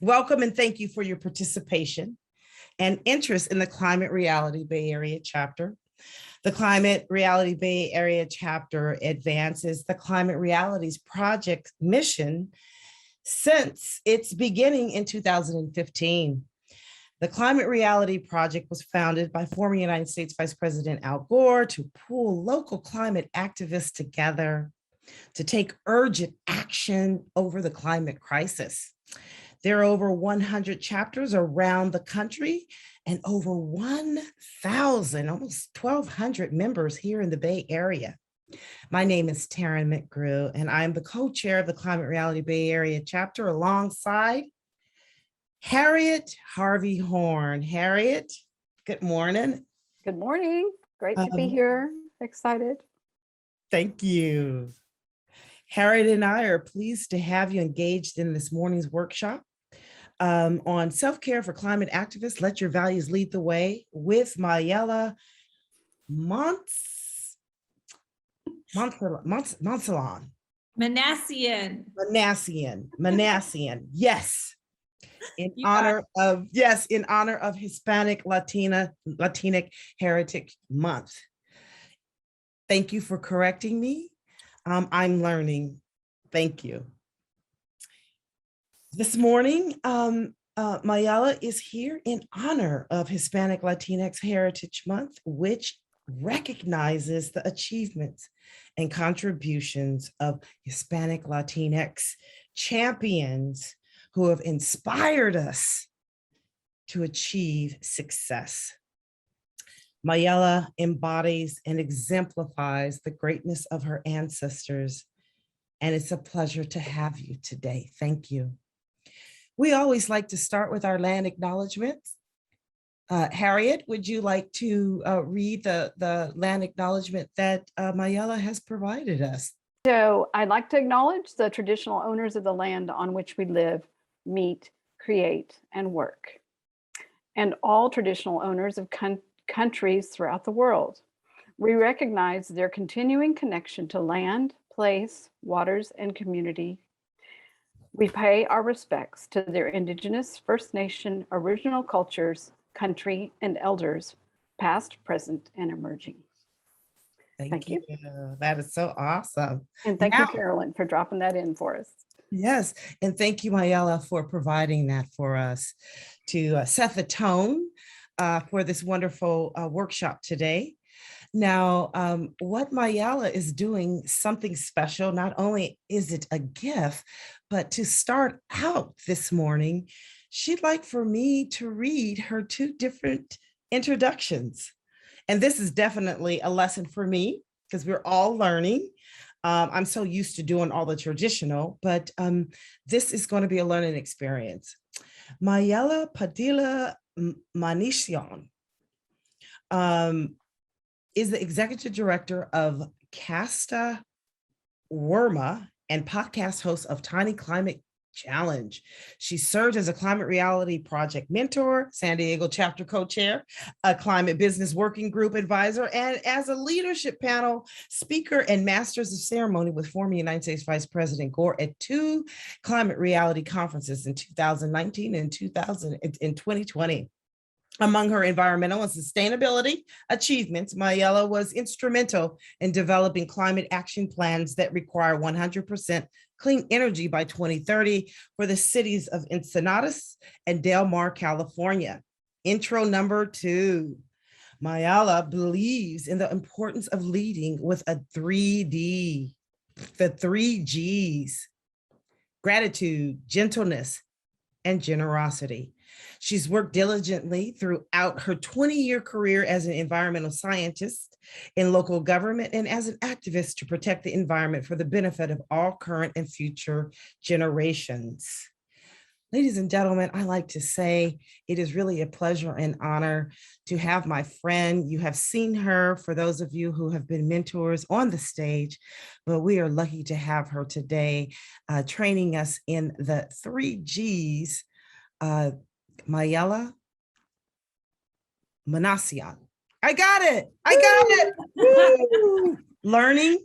Welcome and thank you for your participation and interest in the Climate Reality Bay Area chapter. The Climate Reality Bay Area chapter advances the Climate Realities Project mission since its beginning in 2015. The Climate Reality Project was founded by former United States Vice President Al Gore to pool local climate activists together to take urgent action over the climate crisis. There are over 100 chapters around the country and over 1,000, almost 1,200 members here in the Bay Area. My name is Taryn McGrew, and I'm the co-chair of the Climate Reality Bay Area chapter alongside Harriet Harvey Horn. Harriet, good morning. Good morning. Great to be here. Excited. Thank you. Harriet and I are pleased to have you engaged in this morning's workshop on self-care for climate activists. Let your values lead the way with Mayela Monsalon. Manassian. Yes. In honor of Hispanic Latinic Heritage Month. Thank you for correcting me. I'm learning. Thank you. This morning, Mayela is here in honor of Hispanic Latinx Heritage Month, which recognizes the achievements and contributions of Hispanic Latinx champions who have inspired us to achieve success. Mayela embodies and exemplifies the greatness of her ancestors, and it's a pleasure to have you today. Thank you. We always like to start with our land acknowledgements. Harriet, would you like to read the land acknowledgement that Mayela has provided us? So I'd like to acknowledge the traditional owners of the land on which we live, meet, create, and work, and all traditional owners of countries throughout the world. We recognize their continuing connection to land, place, waters, and community. We pay our respects to their Indigenous, First Nation, original cultures, country, and elders, past, present, and emerging. Thank you. That is so awesome. And thank you, Carolyn, for dropping that in for us. Yes, and thank you, Mayela, for providing that for us to set the tone for this wonderful workshop today. Now, what Mayela is doing something special. Not only is it a gift, but to start out this morning, she'd like for me to read her two different introductions. And this is definitely a lesson for me because we're all learning. I'm so used to doing all the traditional, but this is going to be a learning experience. Mayela Padilla Manicion is the executive director of Casta Worma and podcast host of Tiny Climate Challenge. She served as a Climate Reality Project mentor, San Diego chapter co-chair, a climate business working group advisor, and as a leadership panel speaker and masters of ceremony with former United States Vice President Gore at two climate reality conferences in 2019 and 2020. Among her environmental and sustainability achievements, Mayela was instrumental in developing climate action plans that require 100% clean energy by 2030 for the cities of Encenadas and Del Mar, California. Intro number 2. Mayela believes in the importance of leading with a 3D, the 3 Gs: gratitude, gentleness, and generosity. She's worked diligently throughout her 20-year career as an environmental scientist in local government and as an activist to protect the environment for the benefit of all current and future generations. Ladies and gentlemen, I like to say it is really a pleasure and honor to have my friend. You have seen her, for those of you who have been mentors on the stage, but we are lucky to have her today training us in the 3 Gs. Mayela Manassian. I got it. Woo! Learning,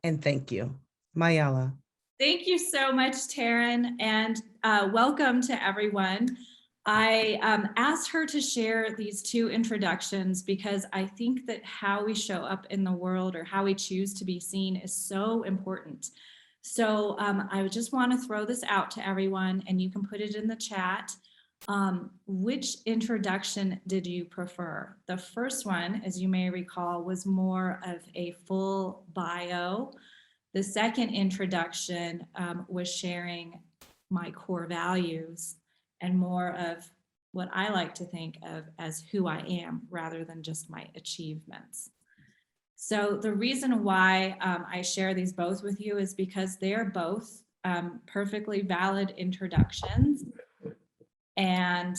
and thank you. Mayela, Thank you so much, Taryn, and welcome to everyone. I asked her to share these two introductions because I think that how we show up in the world or how we choose to be seen is so important. So I just want to throw this out to everyone, and you can put it in the chat. Which introduction did you prefer? The first one, as you may recall, was more of a full bio. The second introduction was sharing my core values and more of what I like to think of as who I am rather than just my achievements. So the reason why I share these both with you is because they're both perfectly valid introductions. And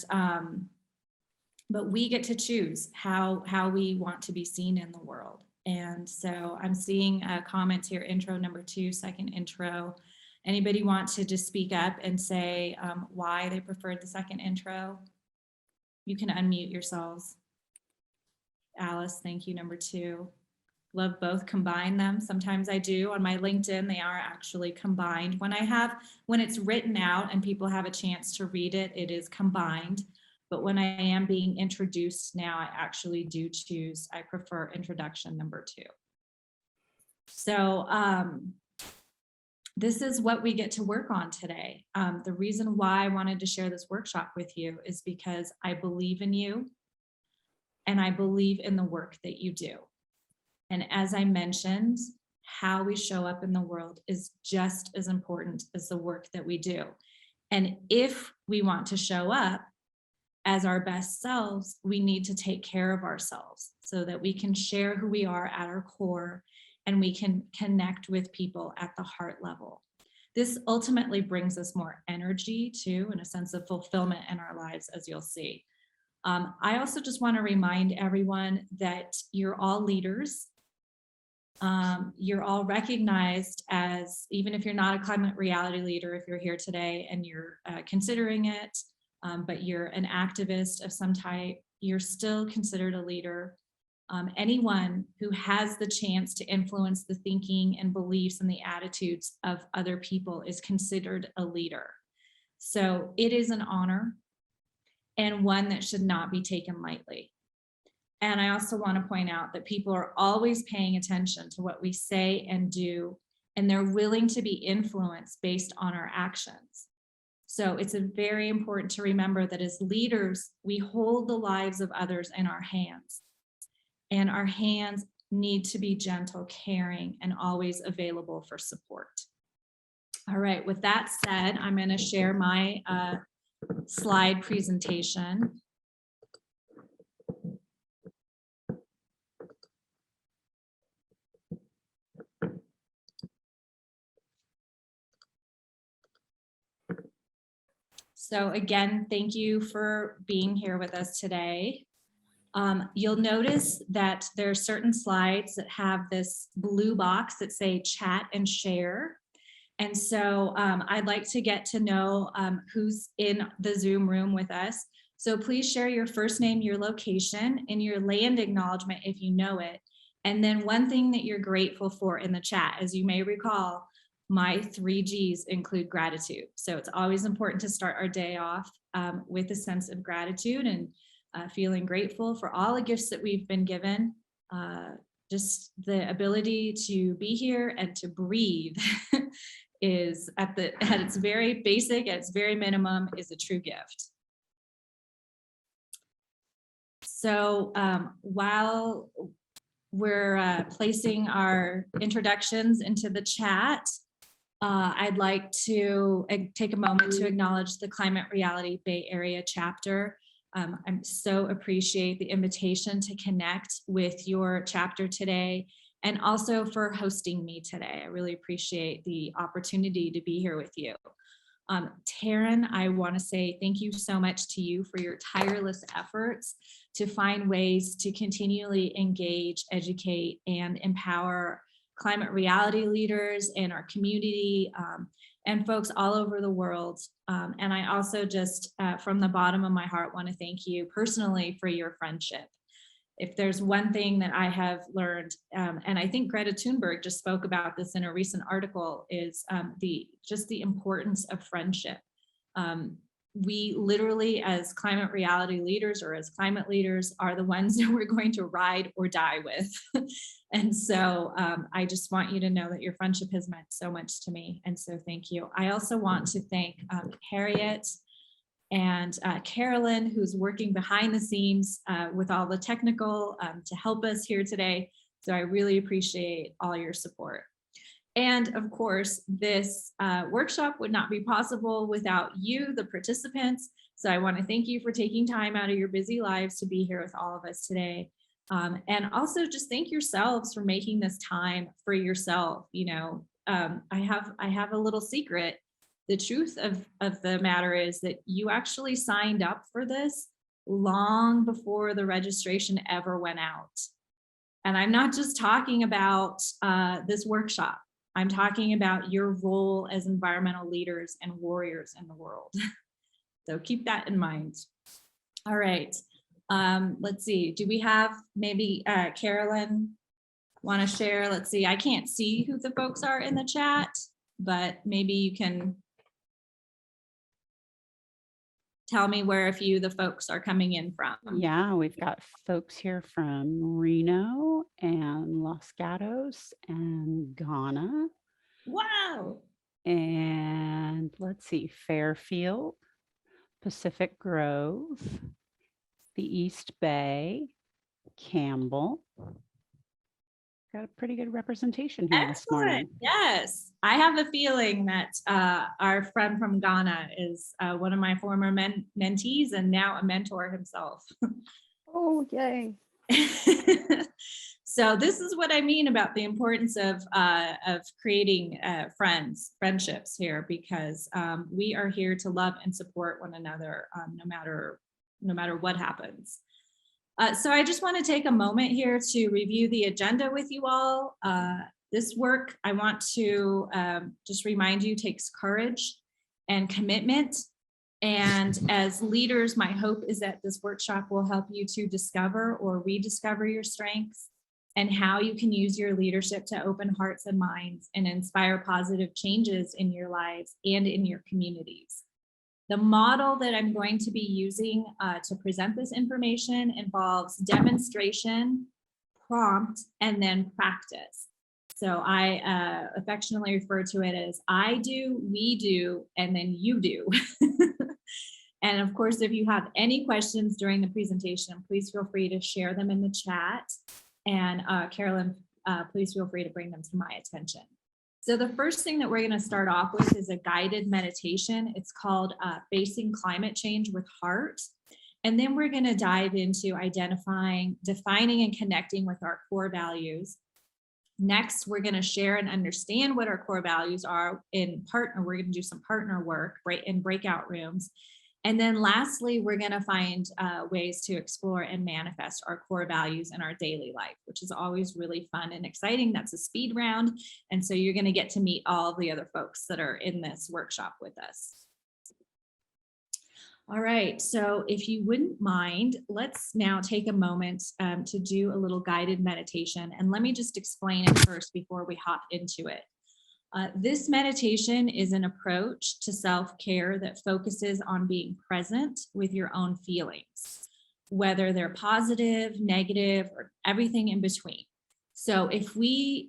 but we get to choose how we want to be seen in the world. And so I'm seeing comments here, intro number 2, second intro. Anybody want to just speak up and say why they preferred the second intro? You can unmute yourselves. Alice, thank you, number 2. Love both, combine them. Sometimes I do on my LinkedIn, they are actually combined. When it's written out and people have a chance to read it, it is combined. But when I am being introduced now, I actually do choose, I prefer introduction number 2. So this is what we get to work on today. The reason why I wanted to share this workshop with you is because I believe in you and I believe in the work that you do. And as I mentioned, how we show up in the world is just as important as the work that we do. And if we want to show up as our best selves, we need to take care of ourselves so that we can share who we are at our core and we can connect with people at the heart level. This ultimately brings us more energy too, and a sense of fulfillment in our lives, as you'll see. I also just want to remind everyone that you're all leaders. You're all recognized as, even if you're not a climate reality leader, if you're here today and you're considering it, but you're an activist of some type, you're still considered a leader. Anyone who has the chance to influence the thinking and beliefs and the attitudes of other people is considered a leader. So it is an honor and one that should not be taken lightly. And I also want to point out that people are always paying attention to what we say and do, and they're willing to be influenced based on our actions. So it's very important to remember that as leaders, we hold the lives of others in our hands. And our hands need to be gentle, caring, and always available for support. All right, with that said, I'm going to share my slide presentation. So again, thank you for being here with us today. You'll notice that there are certain slides that have this blue box that say chat and share. And so I'd like to get to know who's in the Zoom room with us. So please share your first name, your location, and your land acknowledgement if you know it. And then one thing that you're grateful for in the chat. As you may recall, my 3 G's include gratitude. So it's always important to start our day off with a sense of gratitude and feeling grateful for all the gifts that we've been given. Just the ability to be here and to breathe is at its very basic, at its very minimum, is a true gift. So while we're placing our introductions into the chat, I'd like to take a moment to acknowledge the Climate Reality Bay Area chapter. I so appreciate the invitation to connect with your chapter today, and also for hosting me today. I really appreciate the opportunity to be here with you. Taryn, I want to say thank you so much to you for your tireless efforts to find ways to continually engage, educate, and empower climate reality leaders in our community and folks all over the world. And I also just from the bottom of my heart want to thank you personally for your friendship. if there's one thing that I have learned, and I think Greta Thunberg just spoke about this in a recent article, is the importance of friendship. We literally, as climate reality leaders or as climate leaders, are the ones that we're going to ride or die with. And so I just want you to know that your friendship has meant so much to me. And so thank you. I also want to thank Harriet and Carolyn, who's working behind the scenes with all the technical to help us here today. So I really appreciate all your support. And of course, this workshop would not be possible without you, the participants. So I want to thank you for taking time out of your busy lives to be here with all of us today. And also just thank yourselves for making this time for yourself. You know, I have a little secret. The truth of the matter is that you actually signed up for this long before the registration ever went out. And I'm not just talking about this workshop. I'm talking about your role as environmental leaders and warriors in the world. So keep that in mind. All right, let's see. Do we have maybe Carolyn want to share? Let's see, I can't see who the folks are in the chat, but maybe you can tell me where a few of the folks are coming in from. Yeah, we've got folks here from Reno and Los Gatos and Ghana. Wow. And let's see, Fairfield, Pacific Grove, the East Bay, Campbell. Got a pretty good representation here this morning. Excellent. Yes, I have a feeling that our friend from Ghana is one of my former mentees and now a mentor himself. Oh, yay. So this is what I mean about the importance of creating friendships here, because we are here to love and support one another no matter what happens. So I just want to take a moment here to review the agenda with you all. This work, I want to just remind you, takes courage and commitment. And as leaders, my hope is that this workshop will help you to discover or rediscover your strengths and how you can use your leadership to open hearts and minds and inspire positive changes in your lives and in your communities. The model that I'm going to be using to present this information involves demonstration, prompt, and then practice. So I affectionately refer to it as I do, we do, and then you do. And of course, if you have any questions during the presentation, please feel free to share them in the chat. And Carolyn, please feel free to bring them to my attention. So the first thing that we're going to start off with is a guided meditation. It's called Facing Climate Change with Heart. And then we're going to dive into identifying, defining, and connecting with our core values. Next, we're going to share and understand what our core values are in partner. We're going to do some partner work in breakout rooms. And then lastly, we're going to find ways to explore and manifest our core values in our daily life, which is always really fun and exciting. That's a speed round. And so you're going to get to meet all the other folks that are in this workshop with us. All right, so if you wouldn't mind, let's now take a moment to do a little guided meditation. And let me just explain it first before we hop into it. This meditation is an approach to self-care that focuses on being present with your own feelings, whether they're positive, negative, or everything in between. So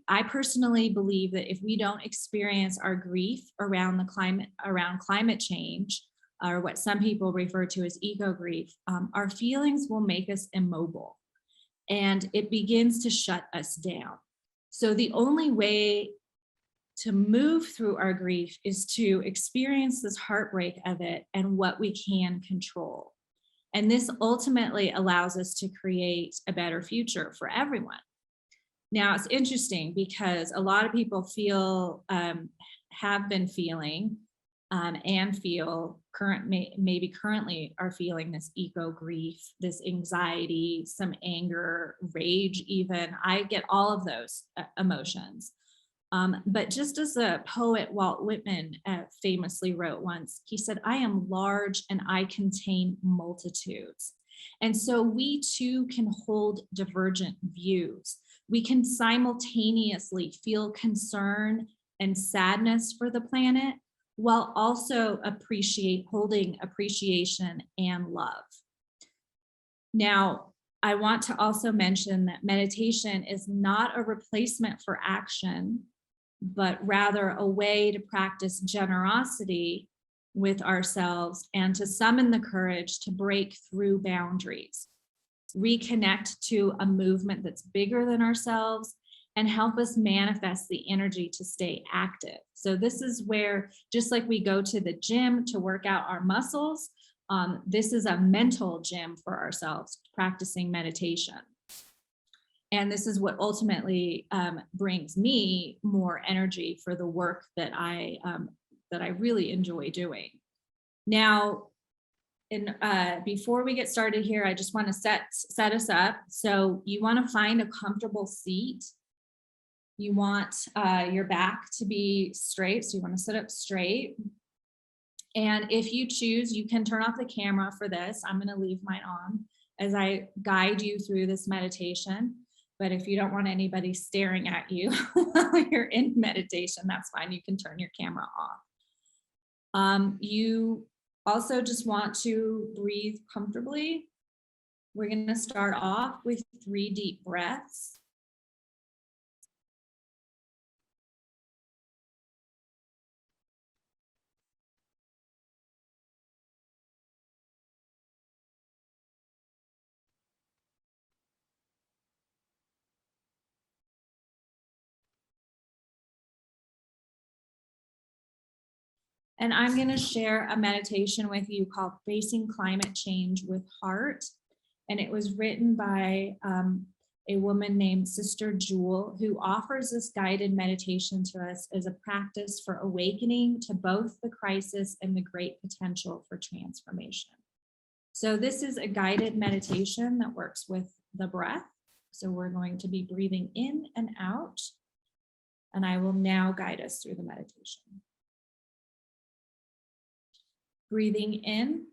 I personally believe that if we don't experience our grief around climate change, or what some people refer to as eco grief, our feelings will make us immobile and it begins to shut us down. So the only way to move through our grief is to experience this heartbreak of it and what we can control. And this ultimately allows us to create a better future for everyone. Now, it's interesting because a lot of people feel, have been feeling, and feel maybe currently are feeling this eco grief, this anxiety, some anger, rage even. I get all of those emotions. But just as the poet Walt Whitman famously wrote once, he said, "I am large and I contain multitudes." And so we too can hold divergent views. We can simultaneously feel concern and sadness for the planet while also holding appreciation and love. Now, I want to also mention that meditation is not a replacement for action, but rather a way to practice generosity with ourselves and to summon the courage to break through boundaries, reconnect to a movement that's bigger than ourselves, and help us manifest the energy to stay active. So this is where, just like we go to the gym to work out our muscles, this is a mental gym for ourselves, practicing meditation. And this is what ultimately brings me more energy for the work that I really enjoy doing. Now, before we get started here, I just want to set us up. So you want to find a comfortable seat. You want your back to be straight, so you want to sit up straight. And if you choose, you can turn off the camera for this. I'm going to leave mine on as I guide you through this meditation. But if you don't want anybody staring at you while you're in meditation, that's fine. You can turn your camera off. You also just want to breathe comfortably. We're going to start off with 3 deep breaths. And I'm going to share a meditation with you called Facing Climate Change with Heart. And it was written by a woman named Sister Jewel, who offers this guided meditation to us as a practice for awakening to both the crisis and the great potential for transformation. So this is a guided meditation that works with the breath. So we're going to be breathing in and out. And I will now guide us through the meditation. Breathing in,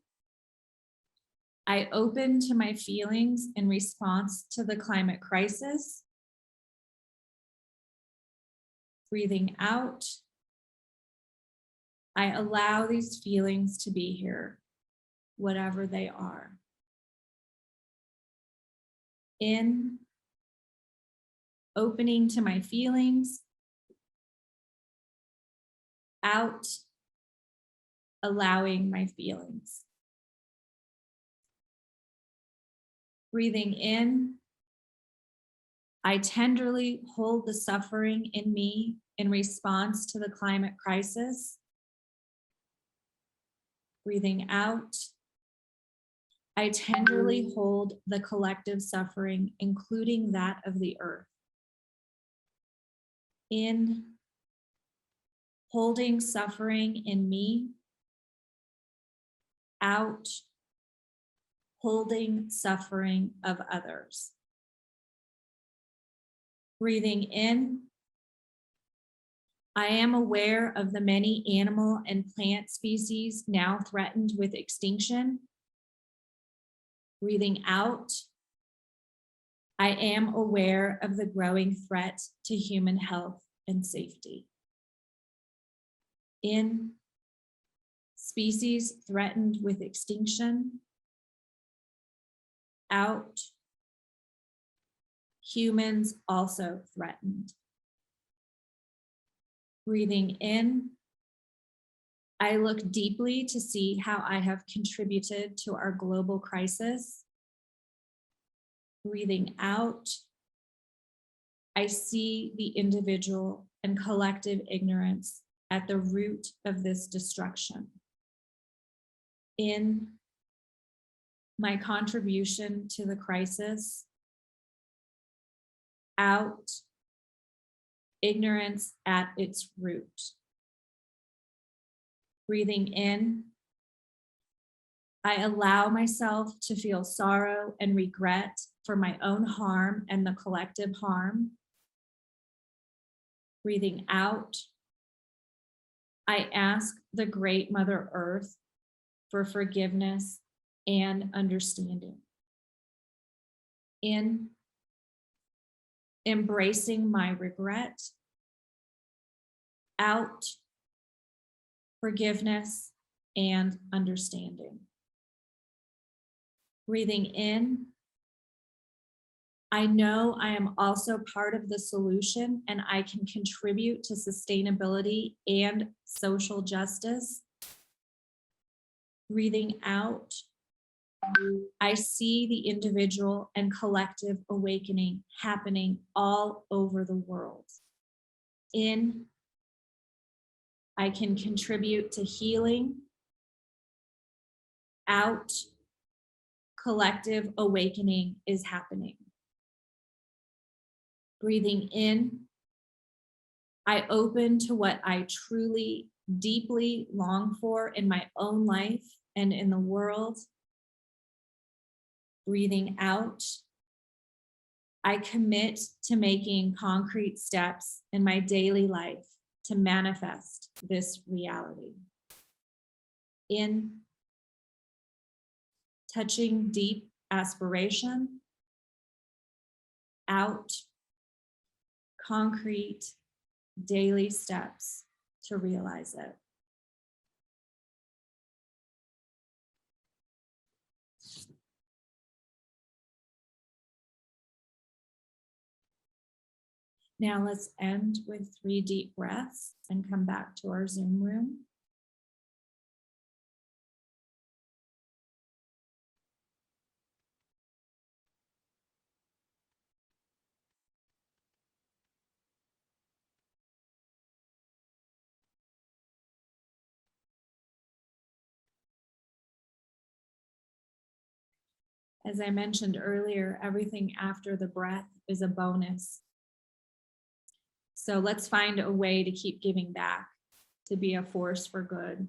I open to my feelings in response to the climate crisis. Breathing out, I allow these feelings to be here, whatever they are. In, opening to my feelings. Out, allowing my feelings. Breathing in, I tenderly hold the suffering in me in response to the climate crisis. Breathing out, I tenderly hold the collective suffering, including that of the earth. In, holding suffering in me. Out, holding suffering of others. Breathing in, I am aware of the many animal and plant species now threatened with extinction. Breathing out, I am aware of the growing threat to human health and safety. In, species threatened with extinction. Out, humans also threatened. Breathing in, I look deeply to see how I have contributed to our global crisis. Breathing out, I see the individual and collective ignorance at the root of this destruction. In, my contribution to the crisis. Out, ignorance at its root. Breathing in, I allow myself to feel sorrow and regret for my own harm and the collective harm. Breathing out, I ask the great Mother Earth for forgiveness and understanding. In embracing my regret. Out forgiveness and understanding. Breathing in, I know I am also part of the solution and I can contribute to sustainability and social justice. Breathing out, I see the individual and collective awakening happening all over the world. In, I can contribute to healing. Out, collective awakening is happening. Breathing in, I open to what I truly, deeply long for in my own life and in the world. Breathing out, I commit to making concrete steps in my daily life to manifest this reality. In, touching deep aspiration. Out, concrete daily steps to realize it. Now let's end with 3 deep breaths and come back to our Zoom room. As I mentioned earlier, everything after the breath is a bonus. So let's find a way to keep giving back, to be a force for good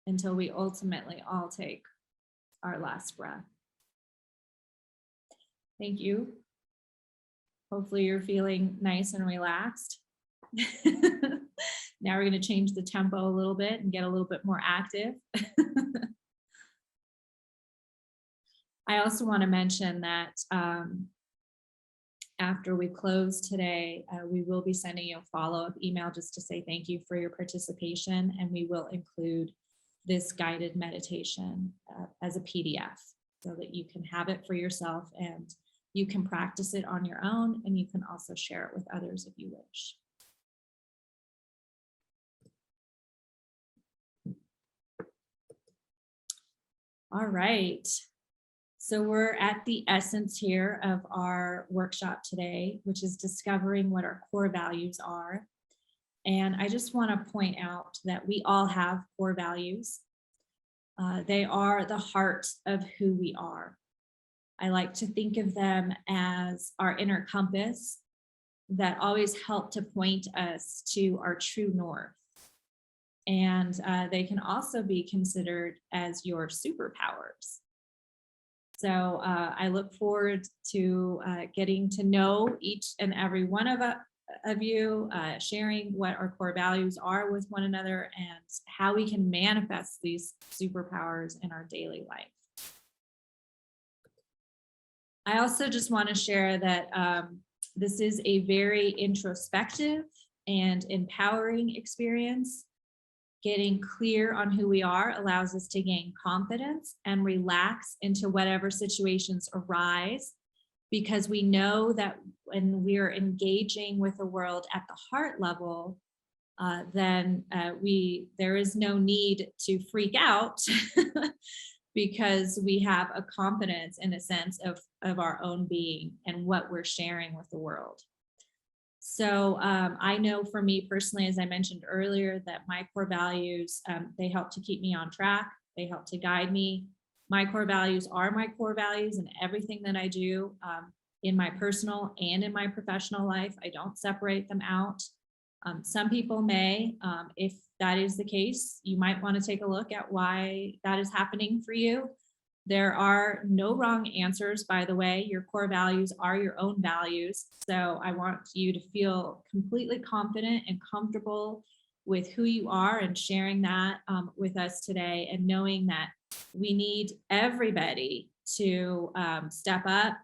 until we ultimately all take our last breath. Thank you. Hopefully you're feeling nice and relaxed. Now we're going to change the tempo a little bit and get a little bit more active. I also want to mention that after we close today, we will be sending you a follow-up email just to say thank you for your participation, and we will include this guided meditation as a PDF so that you can have it for yourself and you can practice it on your own, and you can also share it with others if you wish. All right. So we're at the essence here of our workshop today, which is discovering what our core values are. And I just want to point out that we all have core values. They are the heart of who we are. I like to think of them as our inner compass that always help to point us to our true north. And they can also be considered as your superpowers. So I look forward to getting to know each and every one of you, sharing what our core values are with one another and how we can manifest these superpowers in our daily life. I also just want to share that this is a very introspective and empowering experience. Getting clear on who we are allows us to gain confidence and relax into whatever situations arise, because we know that when we're engaging with the world at the heart level, then there is no need to freak out because we have a confidence in a sense of our own being and what we're sharing with the world. So I know for me personally, as I mentioned earlier, that my core values, they help to keep me on track. They help to guide me. My core values are my core values in everything that I do in my personal and in my professional life. I don't separate them out. Some people may, if that is the case, you might want to take a look at why that is happening for you. There are no wrong answers, by the way. Your core values are your own values. So I want you to feel completely confident and comfortable with who you are and sharing that with us today, and knowing that we need everybody to step up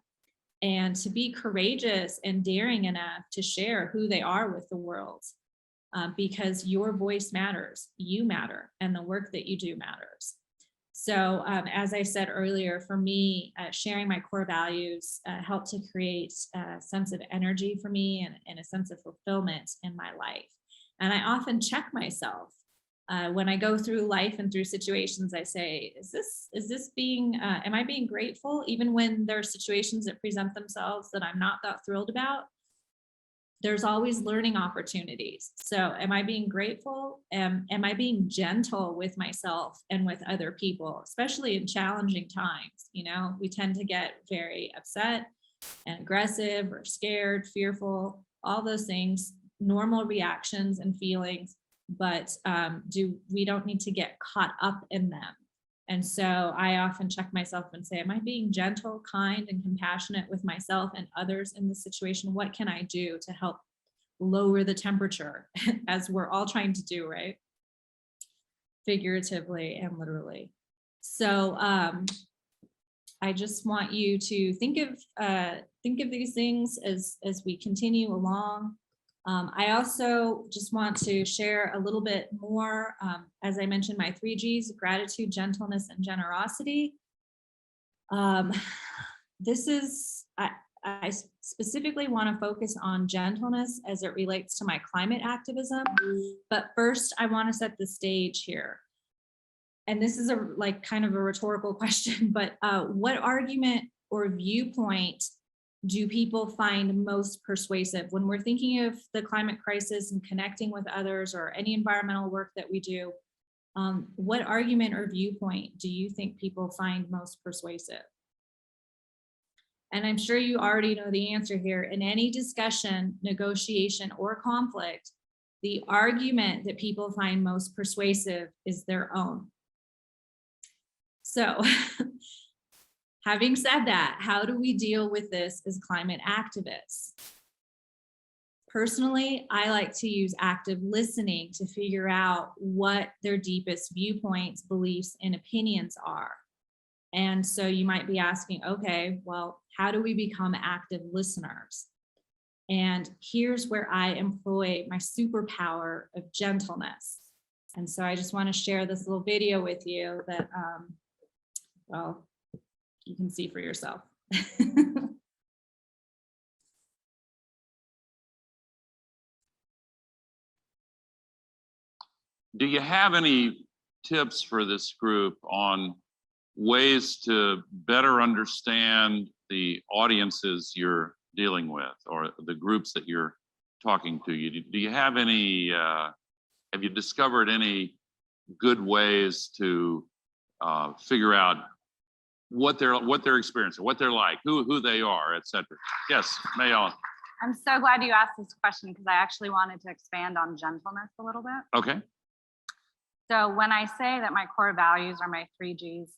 and to be courageous and daring enough to share who they are with the world, because your voice matters, you matter, and the work that you do matters. So as I said earlier, for me, sharing my core values helped to create a sense of energy for me and a sense of fulfillment in my life. And I often check myself when I go through life and through situations. I say, is this being, am I being grateful? Even when there are situations that present themselves that I'm not that thrilled about, there's always learning opportunities. So am I being grateful? Am I being gentle with myself and with other people, especially in challenging times? You know, we tend to get very upset and aggressive or scared, fearful, all those things, normal reactions and feelings, but we don't need to get caught up in them. And so I often check myself and say, am I being gentle, kind, and compassionate with myself and others in this situation? What can I do to help lower the temperature, as we're all trying to do, right? Figuratively and literally. So I just want you to think of these things as we continue along. I also just want to share a little bit more, as I mentioned, my 3 Gs: gratitude, gentleness, and generosity. I specifically want to focus on gentleness as it relates to my climate activism. But first, I want to set the stage here. And this is kind of a rhetorical question, but what argument or viewpoint do people find most persuasive when we're thinking of the climate crisis and connecting with others, or any environmental work that we do? What argument or viewpoint do you think people find most persuasive? And I'm sure you already know the answer here. In any discussion, negotiation, or conflict, the argument that people find most persuasive is their own. So having said that, how do we deal with this as climate activists? Personally, I like to use active listening to figure out what their deepest viewpoints, beliefs, and opinions are. And so you might be asking, okay, well, how do we become active listeners? And here's where I employ my superpower of gentleness. And so I just want to share this little video with you that, well, you can see for yourself. Do you have any tips for this group on ways to better understand the audiences you're dealing with, or the groups that you're talking to? Do you have any, have you discovered any good ways to figure out what they're experiencing, what they're like, who they are, et cetera? Yes, Mayal. I'm so glad you asked this question, because I actually wanted to expand on gentleness a little bit. Okay. So when I say that my core values are my 3 Gs,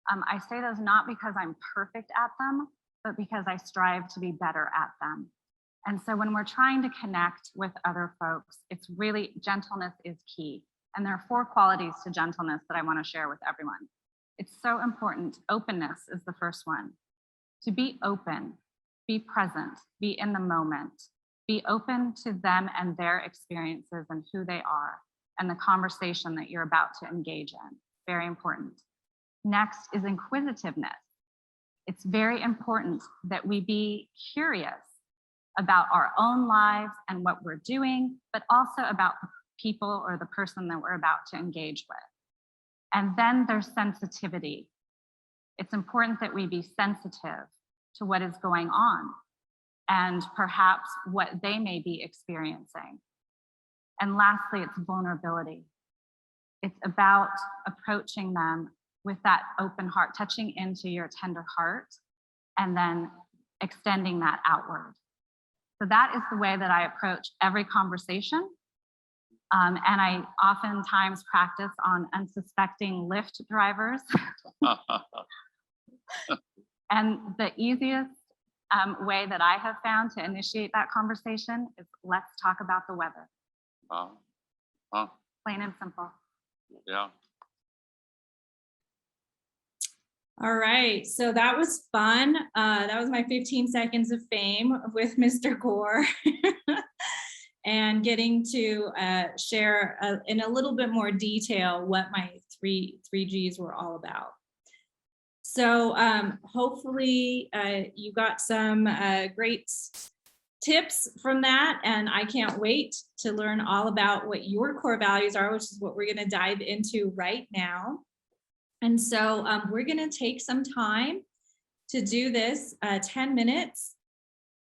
I say those not because I'm perfect at them, but because I strive to be better at them. And so when we're trying to connect with other folks, it's really, gentleness is key. And there are 4 qualities to gentleness that I want to share with everyone. It's so important. Openness is the first one. To be open, be present, be in the moment, be open to them and their experiences and who they are, and the conversation that you're about to engage in. Very important. Next is inquisitiveness. It's very important that we be curious about our own lives and what we're doing, but also about the people or the person that we're about to engage with. And then there's sensitivity. It's important that we be sensitive to what is going on and perhaps what they may be experiencing. And lastly, it's vulnerability. It's about approaching them with that open heart, touching into your tender heart, and then extending that outward. So that is the way that I approach every conversation. And I oftentimes practice on unsuspecting Lyft drivers. And the easiest way that I have found to initiate that conversation is, let's talk about the weather. Plain and simple. Yeah. All right, so that was fun. That was my 15 seconds of fame with Mr. Gore. And getting to share in a little bit more detail what my three Gs were all about. So hopefully you got some great tips from that, and I can't wait to learn all about what your core values are, which is what we're going to dive into right now. And so we're going to take some time to do this 10 minutes.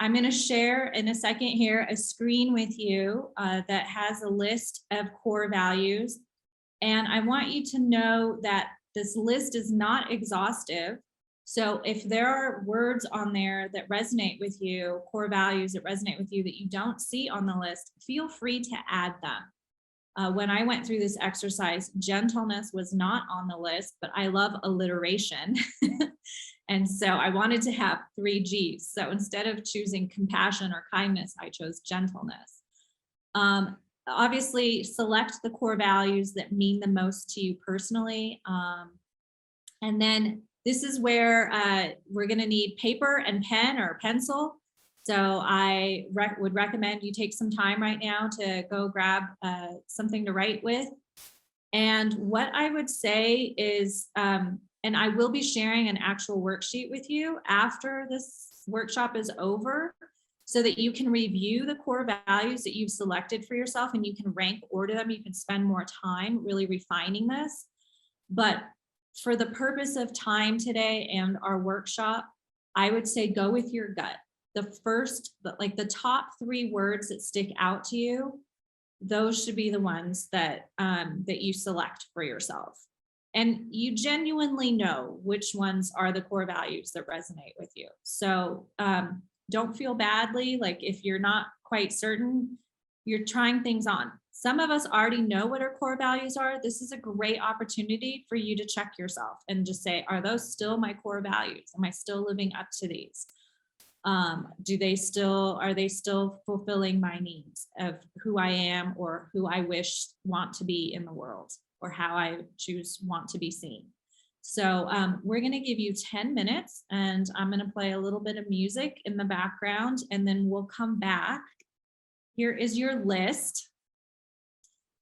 I'm going to share in a second here a screen with you that has a list of core values. And I want you to know that this list is not exhaustive. So if there are words on there that resonate with you, core values that resonate with you that you don't see on the list, feel free to add them. When I went through this exercise, gentleness was not on the list, but I love alliteration. And so I wanted to have 3 Gs. So instead of choosing compassion or kindness, I chose gentleness. Obviously, select the core values that mean the most to you personally. And then this is where we're going to need paper and pen or pencil. So I would recommend you take some time right now to go grab something to write with. And what I would say is, and I will be sharing an actual worksheet with you after this workshop is over, so that you can review the core values that you've selected for yourself, and you can rank order them. You can spend more time really refining this. But for the purpose of time today and our workshop, I would say go with your gut. The first, like the top 3 words that stick out to you, those should be the ones that that you select for yourself. And you genuinely know which ones are the core values that resonate with you. So don't feel badly, like if you're not quite certain, you're trying things on. Some of us already know what our core values are. This is a great opportunity for you to check yourself and just say, are those still my core values? Am I still living up to these? Are they still fulfilling my needs of who I am or who I want to be in the world, or how I want to be seen? So we're going to give you 10 minutes, and I'm going to play a little bit of music in the background, and then we'll come back. Here is your list.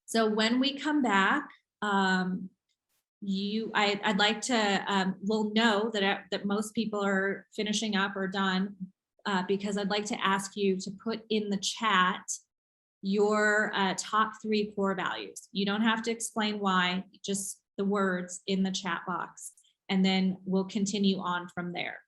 So when we come back, I'd like to, we'll know that most people are finishing up or done, because I'd like to ask you to put in the chat your top 3 core values. You don't have to explain why, just the words in the chat box, and then we'll continue on from there.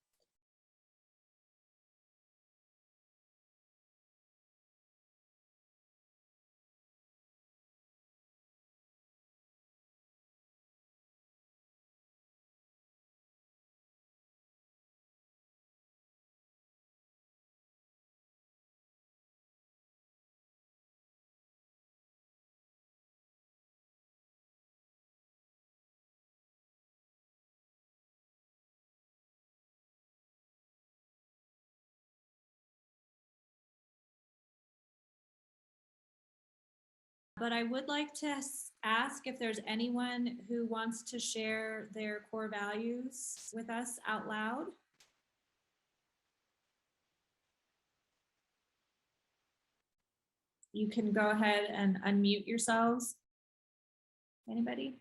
But I would like to ask if there's anyone who wants to share their core values with us out loud. You can go ahead and unmute yourselves. Anybody?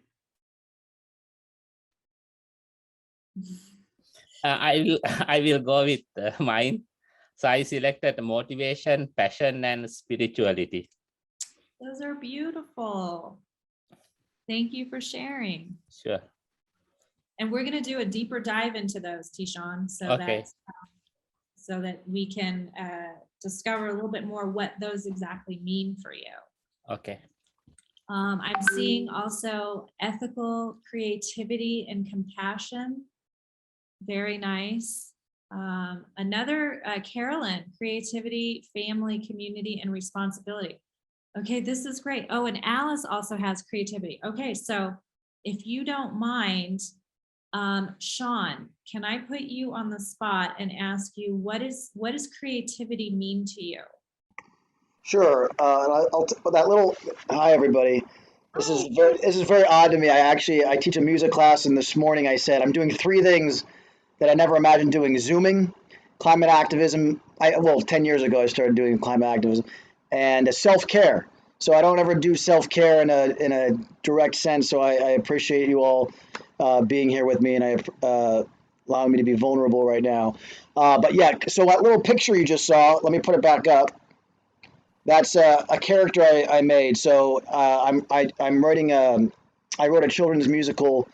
I will go with mine. So I selected motivation, passion, and spirituality. Those are beautiful. Thank you for sharing. Sure. And we're going to do a deeper dive into those, Tishan, so that we can discover a little bit more what those exactly mean for you. Okay. I'm seeing also ethical, creativity, and compassion. Very nice. Another, Carolyn, creativity, family, community, and responsibility. Okay, this is great. Oh, and Alice also has creativity. Okay, so if you don't mind, Sean, can I put you on the spot and ask you, what does creativity mean to you? Sure. And I'll that little, hi everybody. This is very odd to me. I teach a music class, and this morning I said I'm doing 3 things that I never imagined doing: Zooming, climate activism. 10 years ago I started doing climate activism, and self-care. So I don't ever do self-care in a direct sense. So I appreciate you all being here with me, and allowing me to be vulnerable right now. But yeah, so that little picture you just saw, let me put it back up. That's a character I made. So I'm writing I wrote a children's musical,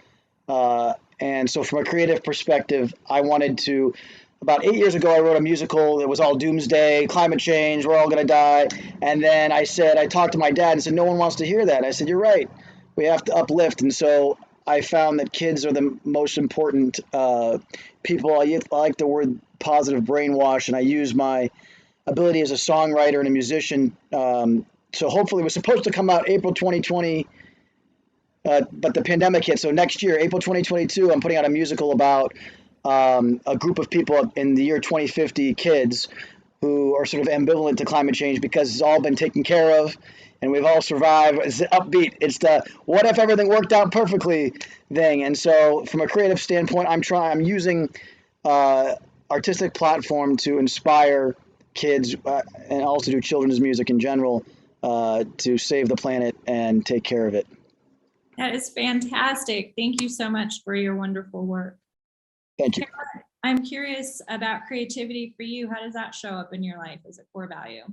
and so from a creative perspective, I wanted to. About 8 years ago, I wrote a musical that was all doomsday, climate change, we're all going to die. And then I talked to my dad and said, no one wants to hear that. And I said, you're right. We have to uplift. And so I found that kids are the most important people. I like the word positive brainwash, and I use my ability as a songwriter and a musician. So hopefully it was supposed to come out April 2020, but the pandemic hit. So next year, April 2022, I'm putting out a musical about a group of people in the year 2050, kids who are sort of ambivalent to climate change because it's all been taken care of and we've all survived. It's upbeat. It's the what if everything worked out perfectly thing. And so from a creative standpoint, I'm using artistic platform to inspire kids and also do children's music in general to save the planet and take care of it. That is fantastic. Thank you so much for your wonderful work. Thank you. I'm curious about creativity for you. How does that show up in your life as a core value?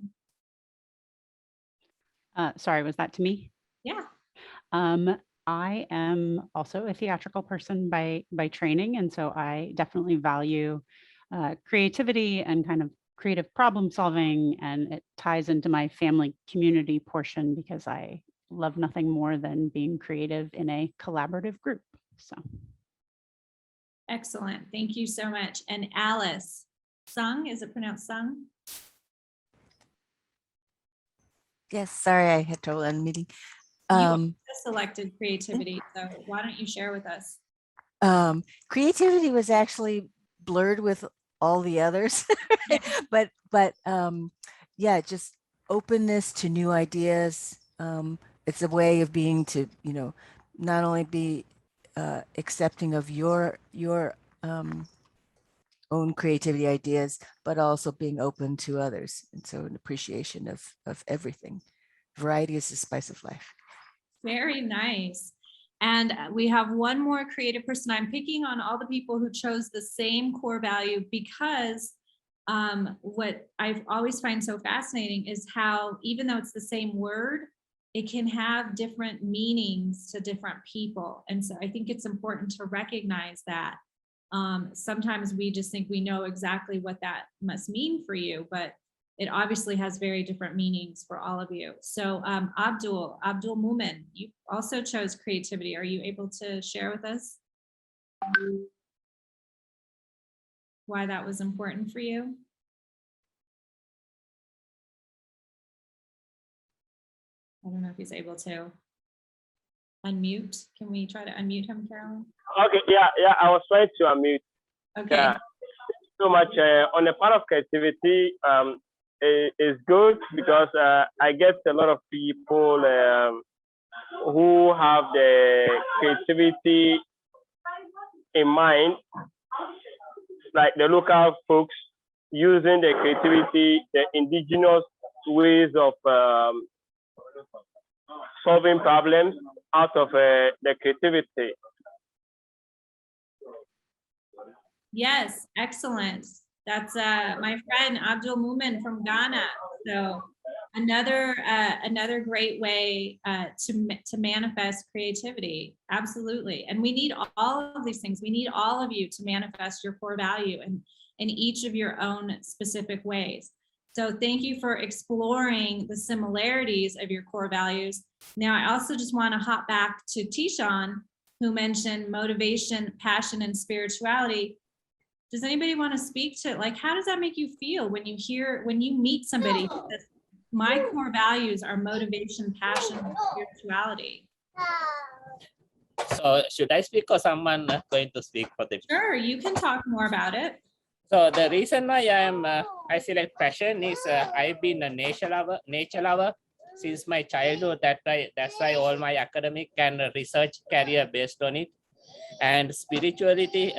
Sorry, was that to me? Yeah. I am also a theatrical person by training, and so I definitely value creativity and kind of creative problem solving, and it ties into my family community portion because I love nothing more than being creative in a collaborative group. So. Excellent. Thank you so much. And Alice, Sung, is it pronounced Sung? Yes, sorry, I had trouble unmuting. You selected creativity, so why don't you share with us? Creativity was actually blurred with all the others, but yeah, just openness to new ideas. It's a way of being to, not only be accepting of your own creativity ideas, but also being open to others. And so an appreciation of everything. Variety is the spice of life. Very nice. And we have one more creative person. I'm picking on all the people who chose the same core value because what I always find so fascinating is how, even though it's the same word, it can have different meanings to different people. And so I think it's important to recognize that. Sometimes we just think we know exactly what that must mean for you, but it obviously has very different meanings for all of you. So Abdul Mumin, you also chose creativity. Are you able to share with us why that was important for you? I don't know if he's able to unmute. Can we try to unmute him, Carolyn? Okay, yeah, I was trying to unmute. Okay. Yeah. So much on the part of creativity, is good because I get a lot of people who have the creativity in mind, like the local folks using the creativity, the indigenous ways of solving problems out of the creativity. Yes, excellent. That's my friend Abdul Mumin from Ghana. So another great way to manifest creativity. Absolutely. And we need all of these things. We need all of you to manifest your core value in each of your own specific ways. So thank you for exploring the similarities of your core values. Now, I also just want to hop back to Tishan, who mentioned motivation, passion, and spirituality. Does anybody want to speak to, like, how does that make you feel when you meet somebody who says, my core values are motivation, passion, and spirituality? So should I speak or someone going to speak for them? Sure, you can talk more about it. So the reason why I select passion is I've been a nature lover. since my childhood. That's why all my academic and research career based on it. And spirituality,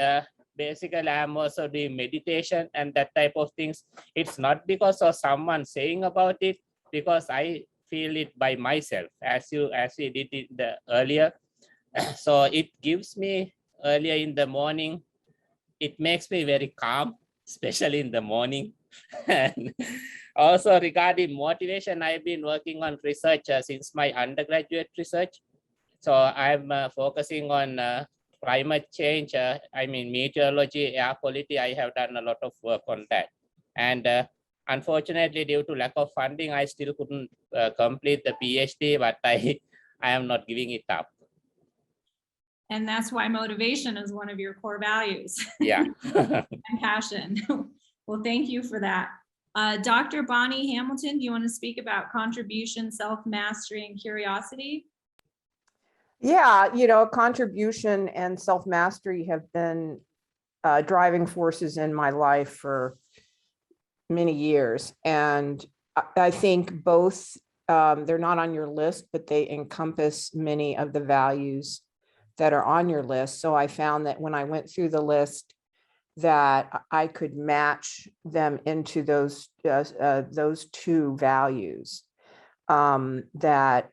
basically I'm also doing meditation and that type of things. It's not because of someone saying about it, because I feel it by myself, as we did it earlier. So it gives me earlier in the morning, it makes me very calm, especially in the morning. And also regarding motivation, I've been working on research since my undergraduate research. So I'm focusing on climate change, meteorology, air quality. I have done a lot of work on that. And unfortunately, due to lack of funding, I still couldn't complete the PhD, but I am not giving it up. And that's why motivation is one of your core values. Yeah. And passion. Well, thank you for that. Dr. Bonnie Hamilton, do you want to speak about contribution, self-mastery, and curiosity? Yeah, you know, contribution and self-mastery have been driving forces in my life for many years. And I think both, they're not on your list, but they encompass many of the values that are on your list. So I found that when I went through the list, that I could match them into those two values. That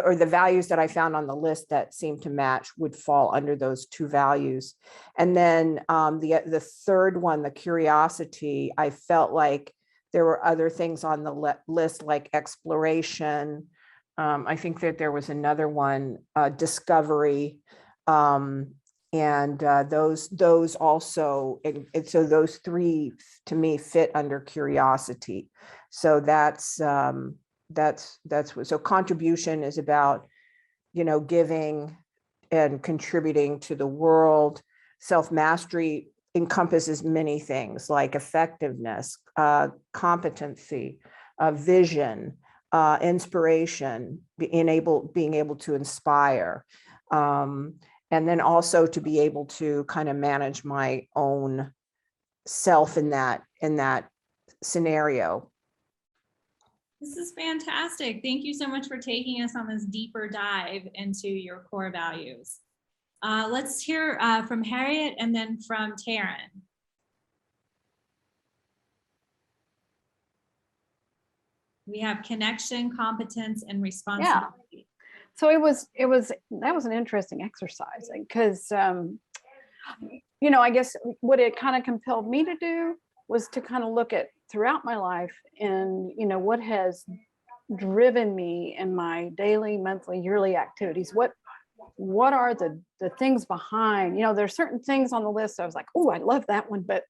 or the values that I found on the list that seemed to match would fall under those two values. And then the third one, the curiosity, I felt like there were other things on the list like exploration. I think that there was another one, discovery, and those also, and so those three to me fit under curiosity. So that's what, so contribution is about, you know, giving and contributing to the world. Self-mastery encompasses many things like effectiveness, competency, vision, inspiration, being able to inspire, and then also to be able to kind of manage my own self in that scenario. This is fantastic. Thank you so much for taking us on this deeper dive into your core values. Let's hear from Harriet and then from Taryn. We have connection, competence, and responsibility. Yeah. So that was an interesting exercise because, you know, I guess what it kind of compelled me to do was to kind of look at throughout my life and, you know, what has driven me in my daily, monthly, yearly activities. What are the things behind, you know, there's certain things on the list. I was like, oh, I love that one, but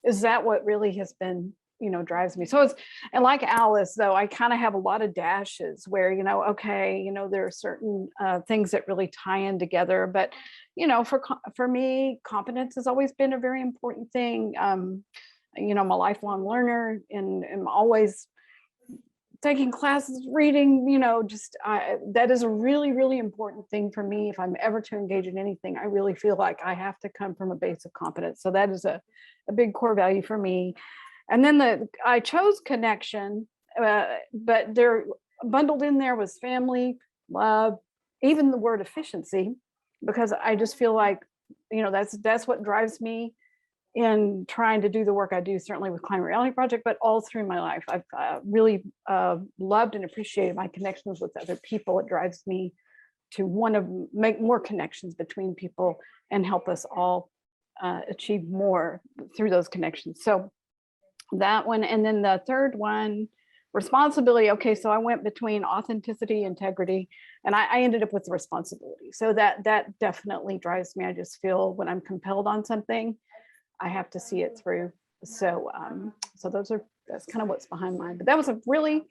is that what really has been, you know, drives me? So it's, and like Alice, though, I kind of have a lot of dashes where, you know, okay, you know, there are certain things that really tie in together, but, you know, for me, competence has always been a very important thing. You know, I'm a lifelong learner and I'm always taking classes, reading, you know, just that is a really, really important thing for me. If I'm ever to engage in anything, I really feel like I have to come from a base of competence. So that is a big core value for me. And then I chose connection, but they're bundled in there was family, love, even the word efficiency, because I just feel like, you know, that's what drives me in trying to do the work I do, certainly with Climate Reality Project, but all through my life. I've really loved and appreciated my connections with other people. It drives me to want to make more connections between people and help us all achieve more through those connections. So that one, and then the third one, responsibility. Okay, so I went between authenticity, integrity, and I ended up with responsibility. So that definitely drives me. I just feel when I'm compelled on something, I have to see it through. So so that's kind of what's behind mine. But that was a really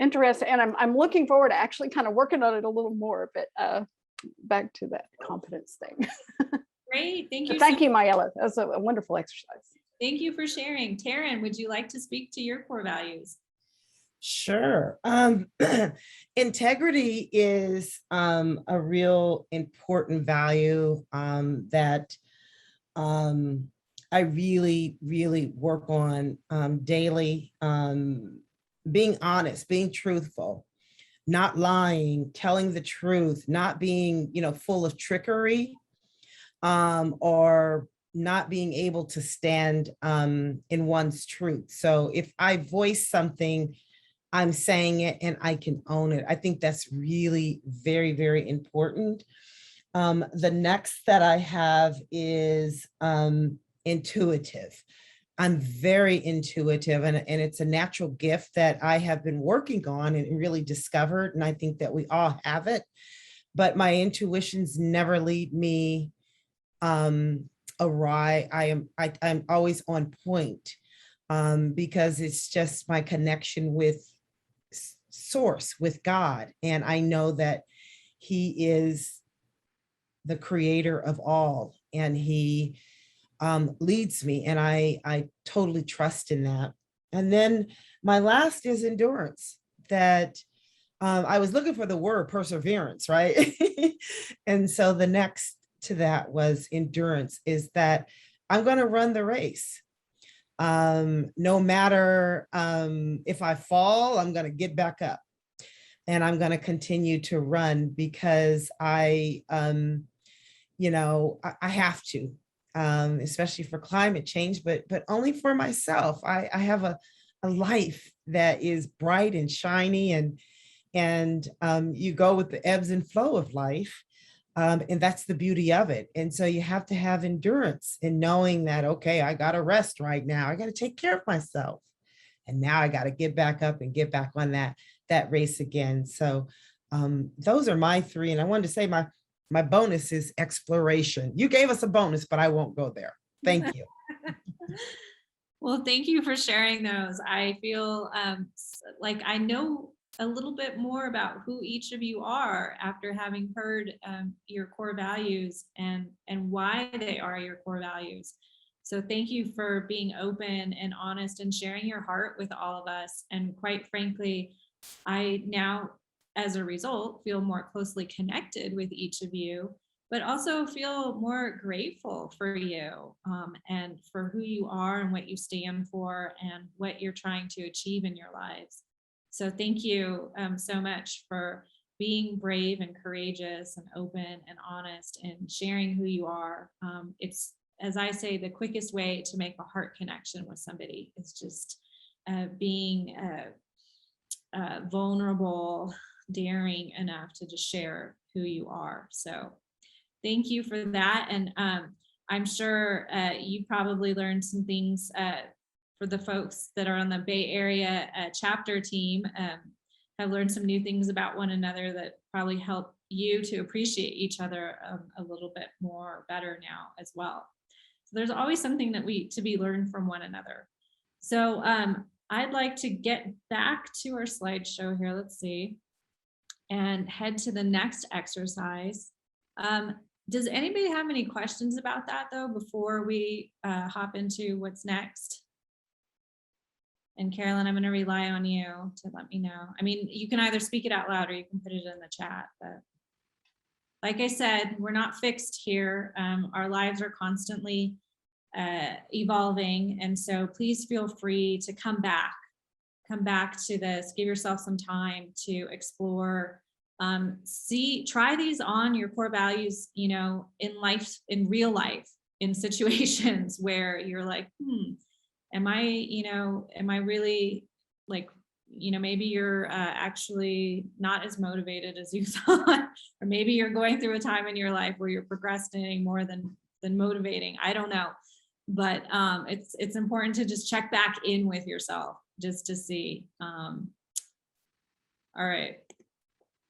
interesting, and I'm looking forward to actually kind of working on it a little more. But back to that competence thing. Great, thank you. Thank you, Mayela. That was a wonderful exercise. Thank you for sharing. Taryn, would you like to speak to your core values? Sure. Integrity is a real important value that I really, really work on daily, being honest, being truthful. not lying, telling the truth, not being, full of trickery, or not being able to stand in one's truth. So if I voice something, I'm saying it and I can own it. I think that's really very, very important. The next that I have is intuitive. I'm very intuitive, and it's a natural gift that I have been working on and really discovered. And I think that we all have it, but my intuitions never lead me awry. I'm always on point, because it's just my connection with source, with God. And I know that he is the creator of all, and he leads me, and I totally trust in that. And then my last is endurance. That I was looking for the word perseverance, right? And so the next to that was endurance, is that I'm going to run the race. No matter if I fall, I'm going to get back up, and I'm going to continue to run, because I have to, especially for climate change, but only for myself. I have a life that is bright and shiny, and you go with the ebbs and flow of life. And that's the beauty of it. And so you have to have endurance in knowing that, okay, I got to rest right now. I got to take care of myself. And now I got to get back up and get back on that race again. So those are my three. And I wanted to say my bonus is exploration. You gave us a bonus, but I won't go there. Thank you. Well, thank you for sharing those. I feel like I know a little bit more about who each of you are after having heard your core values and why they are your core values. So thank you for being open and honest and sharing your heart with all of us. And quite frankly, I now, as a result, feel more closely connected with each of you, but also feel more grateful for you and for who you are and what you stand for and what you're trying to achieve in your lives. So thank you so much for being brave and courageous and open and honest and sharing who you are. It's, as I say, the quickest way to make a heart connection with somebody. It's just being vulnerable, daring enough to just share who you are. So thank you for that. And I'm sure you probably learned some things for the folks that are on the Bay Area chapter team, have learned some new things about one another that probably help you to appreciate each other a little bit more better now as well. So there's always something to be learned from one another. So I'd like to get back to our slideshow here. Let's see, and head to the next exercise. Does anybody have any questions about that though, before we hop into what's next? And Carolyn, I'm going to rely on you to let me know. I mean, you can either speak it out loud or you can put it in the chat. But like I said, we're not fixed here. Our lives are constantly evolving. And so please feel free to come back to this, give yourself some time to explore, try these on your core values, in life, in real life, in situations where you're like, am I really like, maybe you're actually not as motivated as you thought, or maybe you're going through a time in your life where you're procrastinating more than motivating. I don't know, but it's important to just check back in with yourself just to see. All right.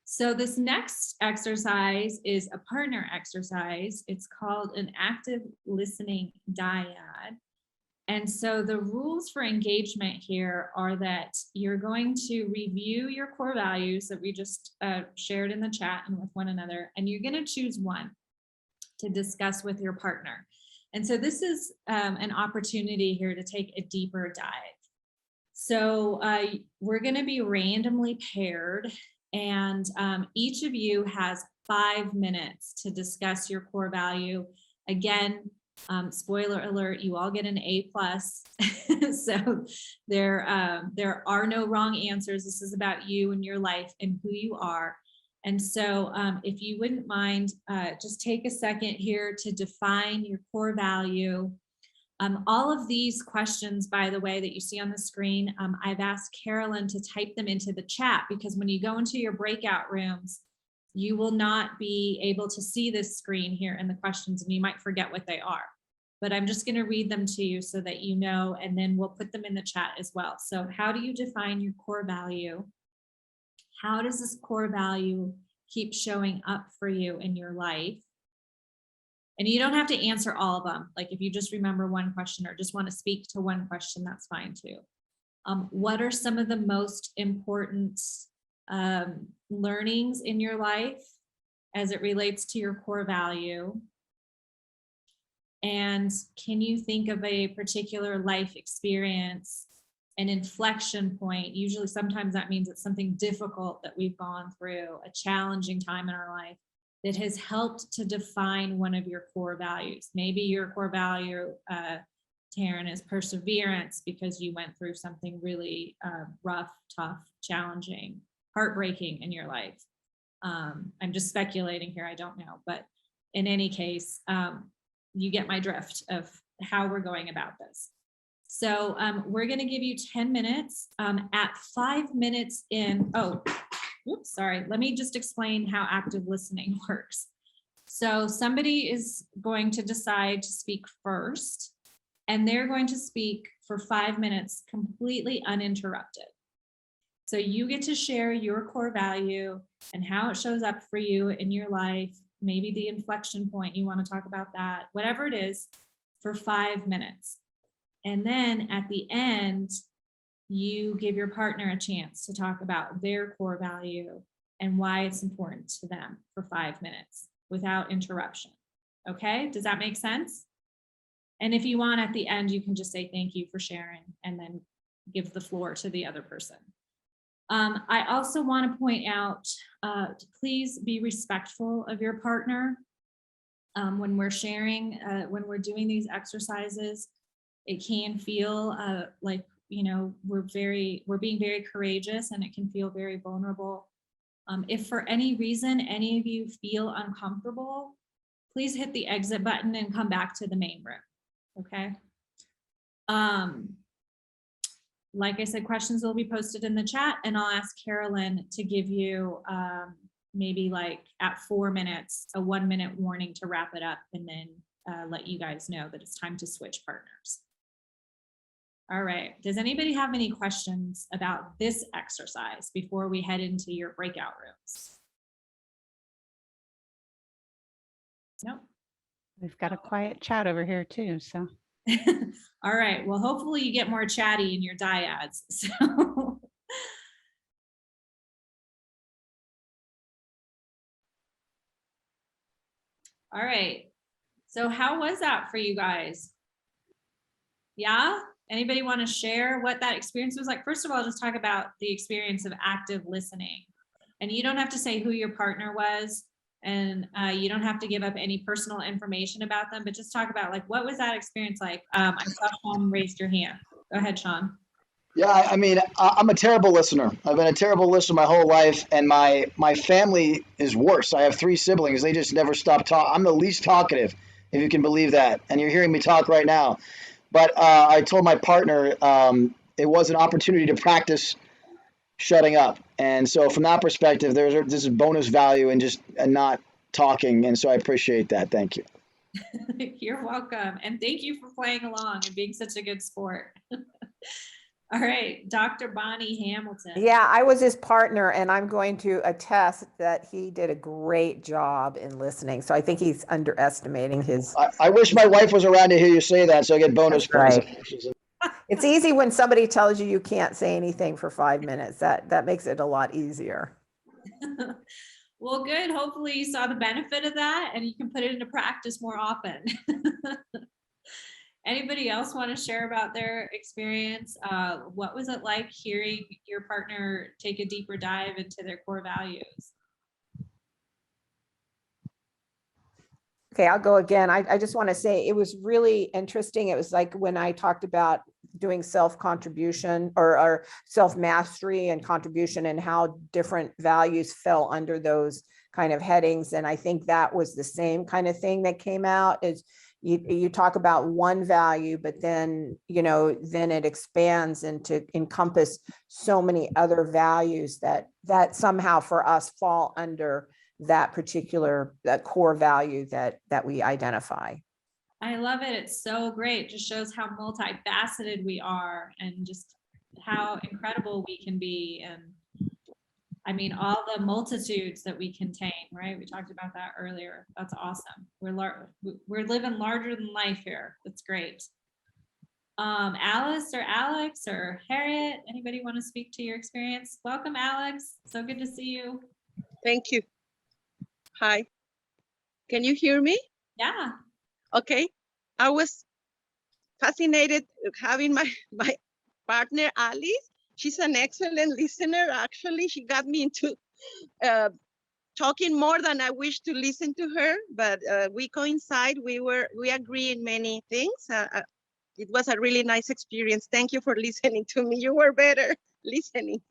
So this next exercise is a partner exercise. It's called an active listening dyad. And so the rules for engagement here are that you're going to review your core values that we just shared in the chat and with one another, and you're going to choose one to discuss with your partner. And so this is an opportunity here to take a deeper dive. So we're going to be randomly paired, and each of you has 5 minutes to discuss your core value. Again, Spoiler alert, you all get an A+. So there are no wrong answers. This is about you and your life and who you are. And so if you wouldn't mind, just take a second here to define your core value. All of these questions, by the way, that you see on the screen, I've asked Carolyn to type them into the chat, because when you go into your breakout rooms, you will not be able to see this screen here in the questions, and you might forget what they are. But I'm just going to read them to you so that you know, and then we'll put them in the chat as well. So how do you define your core value? How does this core value keep showing up for you in your life? And you don't have to answer all of them. Like if you just remember one question or just want to speak to one question, that's fine too. What are some of the most important learnings in your life as it relates to your core value? And can you think of a particular life experience, an inflection point? Usually sometimes that means it's something difficult that we've gone through, a challenging time in our life that has helped to define one of your core values. Maybe your core value, Taryn, is perseverance because you went through something really rough, tough, challenging, heartbreaking in your life. I'm just speculating here, I don't know. But in any case, you get my drift of how we're going about this. So we're gonna give you 10 minutes. At 5 minutes in, oops, sorry. Let me just explain how active listening works. So somebody is going to decide to speak first, and they're going to speak for 5 minutes completely uninterrupted. So you get to share your core value and how it shows up for you in your life, maybe the inflection point, you want to talk about that, whatever it is, for 5 minutes. And then at the end, you give your partner a chance to talk about their core value and why it's important to them for 5 minutes without interruption. Okay, does that make sense? And if you want, at the end, you can just say thank you for sharing and then give the floor to the other person. I also want to point out, to please be respectful of your partner when we're sharing, when we're doing these exercises. It can feel like, you know, we're being very courageous, and it can feel very vulnerable. If for any reason any of you feel uncomfortable, please hit the exit button and come back to the main room. Okay. Like I said, questions will be posted in the chat, and I'll ask Carolyn to give you maybe like at 4 minutes, a 1 minute warning to wrap it up, and then let you guys know that it's time to switch partners. All right, does anybody have any questions about this exercise before we head into your breakout rooms? Nope. We've got a quiet chat over here too, so. All right, well, hopefully you get more chatty in your dyads. So. All right, so how was that for you guys? Yeah, anybody want to share what that experience was like? First of all, just talk about the experience of active listening. And you don't have to say who your partner was, and you don't have to give up any personal information about them, but just talk about like, what was that experience like? I saw Sean raised your hand. Go ahead, Sean. Yeah, I mean, I'm a terrible listener. I've been a terrible listener my whole life, and my family is worse. I have 3 siblings. They just never stop talking. I'm the least talkative, if you can believe that. And you're hearing me talk right now. But I told my partner it was an opportunity to practice shutting up. And so from that perspective, this is bonus value in just not talking. And so I appreciate that. Thank you. You're welcome. And thank you for playing along and being such a good sport. All right, Dr. Bonnie Hamilton. Yeah, I was his partner, and I'm going to attest that he did a great job in listening. So I think he's underestimating his. I wish my wife was around to hear you say that, so I get bonus points. Right. It's easy when somebody tells you you can't say anything for 5 minutes. That makes it a lot easier. Well, good. Hopefully you saw the benefit of that and you can put it into practice more often. Anybody else want to share about their experience? What was it like hearing your partner take a deeper dive into their core values? Okay, I'll go again. I just want to say it was really interesting. It was like when I talked about doing self-contribution or self-mastery and contribution and how different values fell under those kind of headings. And I think that was the same kind of thing that came out is you talk about one value, but then, then it expands into encompass so many other values that somehow for us fall under that particular core value that we identify. I love it. It's so great. Just shows how multifaceted we are and just how incredible we can be. And I mean, all the multitudes that we contain, right? We talked about that earlier. That's awesome. We're living larger than life here. That's great. Alice or Alex or Harriet, anybody want to speak to your experience? Welcome, Alex. So good to see you. Thank you. Hi. Can you hear me? Yeah. Okay. I was fascinated having my partner, Alice. She's an excellent listener. Actually, she got me into talking more than I wish to listen to her, but we coincide. We agree in many things. It was a really nice experience. Thank you for listening to me. You were better listening.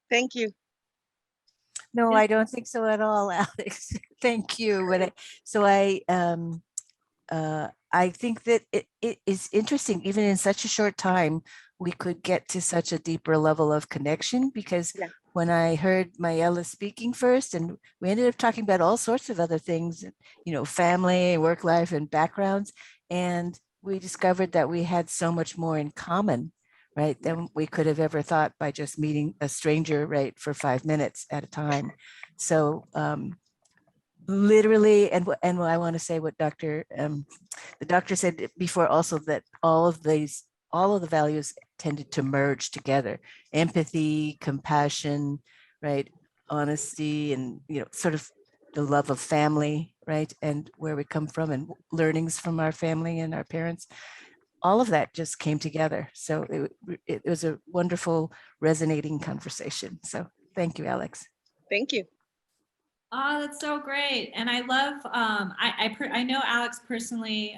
Thank you. No, I don't think so at all, Alex. Thank you. But I think that it is interesting, even in such a short time, we could get to such a deeper level of connection, because when I heard Mayela speaking first, and we ended up talking about all sorts of other things, family, work life, and backgrounds, and we discovered that we had so much more in common, right, than we could have ever thought by just meeting a stranger, right, for 5 minutes at a time. So literally, and I want to say what the doctor said before also, that all of the values tended to merge together: empathy, compassion, right, honesty, and sort of the love of family, right, and where we come from, and learnings from our family and our parents. All of that just came together. So it was a wonderful, resonating conversation. So thank you, Alex. Thank you. Oh, that's so great. And I love, I know Alex personally.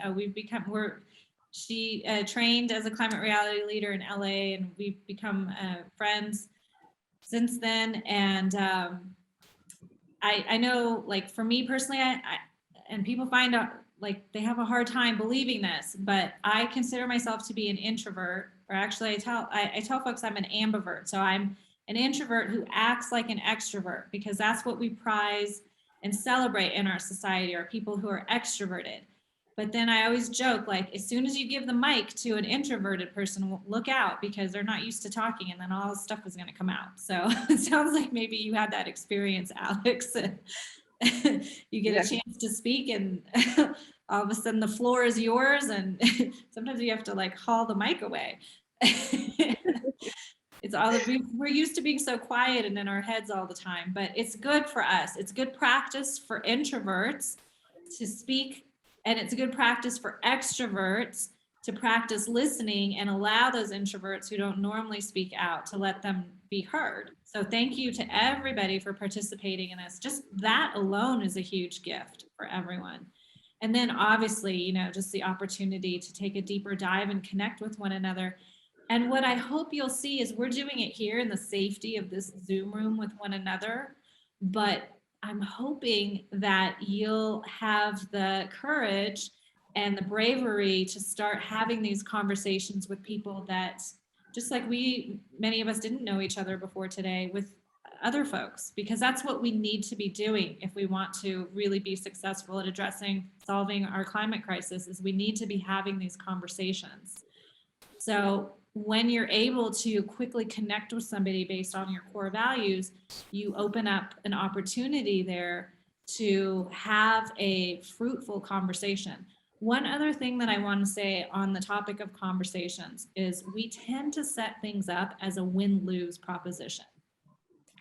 She trained as a climate reality leader in LA, and we've become friends since then. And I know, like, for me personally, and people find out, like, they have a hard time believing this, but I consider myself to be an introvert, or actually I tell folks I'm an ambivert. So I'm an introvert who acts like an extrovert, because that's what we prize and celebrate in our society, are people who are extroverted. But then I always joke, like, as soon as you give the mic to an introverted person, look out, because they're not used to talking, and then all this stuff is going to come out. So it sounds like maybe you had that experience, Alex. You get a chance to speak, and all of a sudden the floor is yours, and sometimes you have to, like, haul the mic away. It's we're used to being so quiet and in our heads all the time, but it's good for us. It's good practice for introverts to speak, and it's a good practice for extroverts to practice listening and allow those introverts who don't normally speak out to let them be heard. So thank you to everybody for participating in this. Just that alone is a huge gift for everyone. And then obviously, just the opportunity to take a deeper dive and connect with one another. And what I hope you'll see is we're doing it here in the safety of this Zoom room with one another, but I'm hoping that you'll have the courage and the bravery to start having these conversations with people that, just like many of us didn't know each other before today, with other folks, because that's what we need to be doing if we want to really be successful at solving our climate crisis, is we need to be having these conversations. So when you're able to quickly connect with somebody based on your core values, you open up an opportunity there to have a fruitful conversation. One other thing that I want to say on the topic of conversations is we tend to set things up as a win-lose proposition.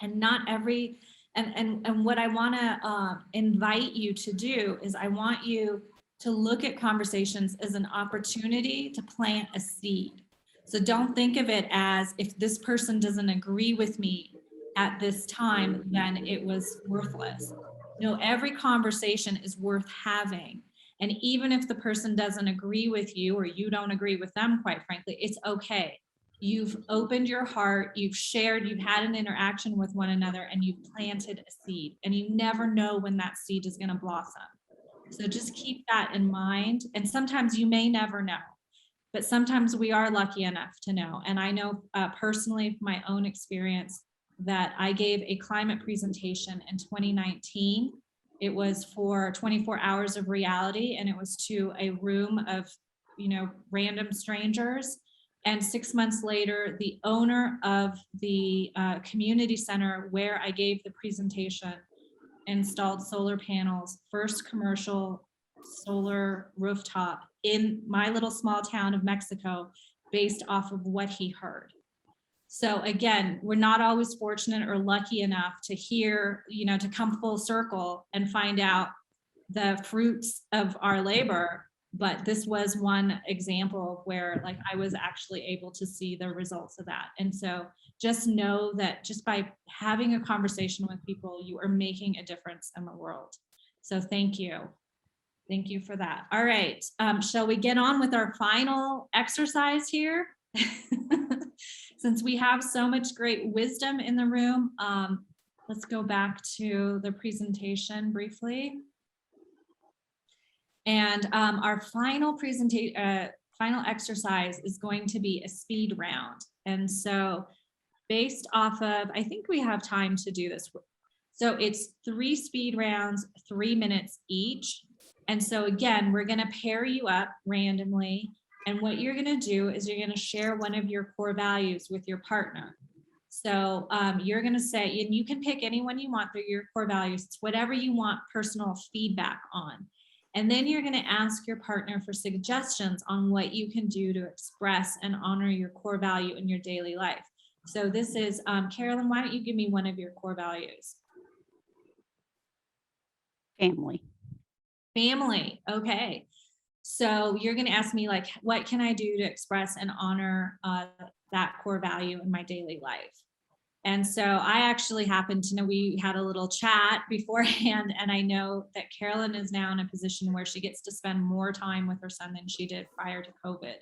And not every, and what I want to invite you to do is I want you to look at conversations as an opportunity to plant a seed. So don't think of it as, if this person doesn't agree with me at this time, then it was worthless. No, every conversation is worth having. And even if the person doesn't agree with you or you don't agree with them, quite frankly, it's okay. You've opened your heart, you've shared, you've had an interaction with one another, and you've planted a seed, and you never know when that seed is going to blossom. So just keep that in mind. And sometimes you may never know, but sometimes we are lucky enough to know. And I know personally from my own experience that I gave a climate presentation in 2019. It was for 24 hours of reality, and it was to a room of, random strangers. And 6 months later, the owner of the community center where I gave the presentation installed solar panels, first commercial solar rooftop in my little small town of Mexico, based off of what he heard. So again, we're not always fortunate or lucky enough to hear, to come full circle and find out the fruits of our labor. But this was one example where I was actually able to see the results of that. And so just know that just by having a conversation with people, you are making a difference in the world. So thank you. Thank you for that. All right, shall we get on with our final exercise here? Since we have so much great wisdom in the room, let's go back to the presentation briefly. And our final final exercise is going to be a speed round. And so based off of, I think we have time to do this. So it's 3 speed rounds, 3 minutes each. And so again, we're going to pair you up randomly. And what you're going to do is you're going to share one of your core values with your partner. So you're going to say, and you can pick anyone you want through your core values. It's whatever you want personal feedback on. And then you're going to ask your partner for suggestions on what you can do to express and honor your core value in your daily life. So this is, Carolyn, why don't you give me one of your core values? Family. Family, okay. So you're going to ask me what can I do to express and honor that core value in my daily life? And so I actually happen to know, we had a little chat beforehand, and I know that Carolyn is now in a position where she gets to spend more time with her son than she did prior to COVID.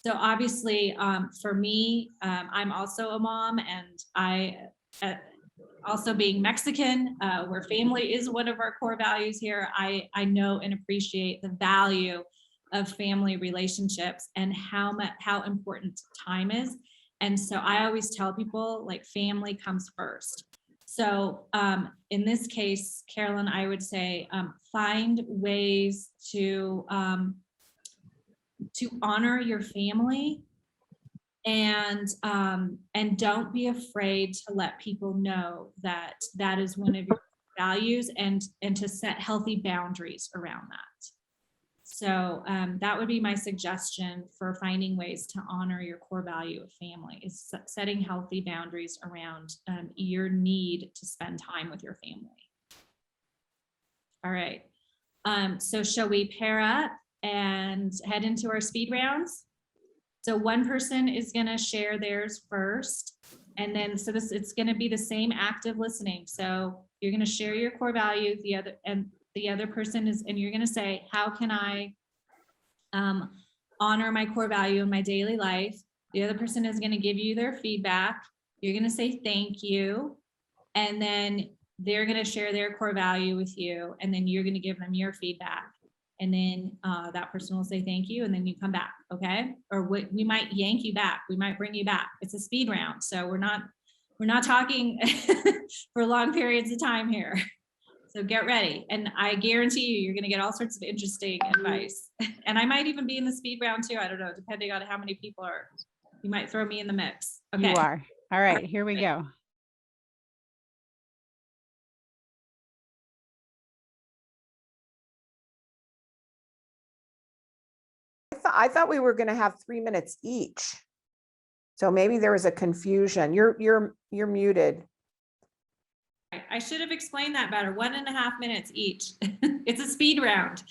So obviously for me, I'm also a mom, and I also being Mexican, where family is one of our core values here, I know and appreciate the value of family relationships and how important time is. And so I always tell people family comes first. So in this case, Carolyn, I would say find ways to honor your family, and don't be afraid to let people know that that is one of your values, and to set healthy boundaries around that. So that would be my suggestion for finding ways to honor your core value of family, is setting healthy boundaries around your need to spend time with your family. All right, so shall we pair up and head into our speed rounds? So one person is going to share theirs first, and then it's going to be the same active listening. So you're going to share your core value, the other person is, and you're going to say, how can I honor my core value in my daily life? The other person is going to give you their feedback. You're going to say thank you, and then they're going to share their core value with you, and then you're going to give them your feedback. And then that person will say thank you, and then you come back, okay? Or we might yank you back. We might bring you back. It's a speed round, so we're not talking for long periods of time here. So get ready, and I guarantee you're going to get all sorts of interesting advice. And I might even be in the speed round too. I don't know, depending on how many people are. You might throw me in the mix. Okay. You are. All right, here we go. I thought we were going to have 3 minutes each. So maybe there was a confusion. You're muted. I should have explained that better. 1.5 minutes each. It's a speed round.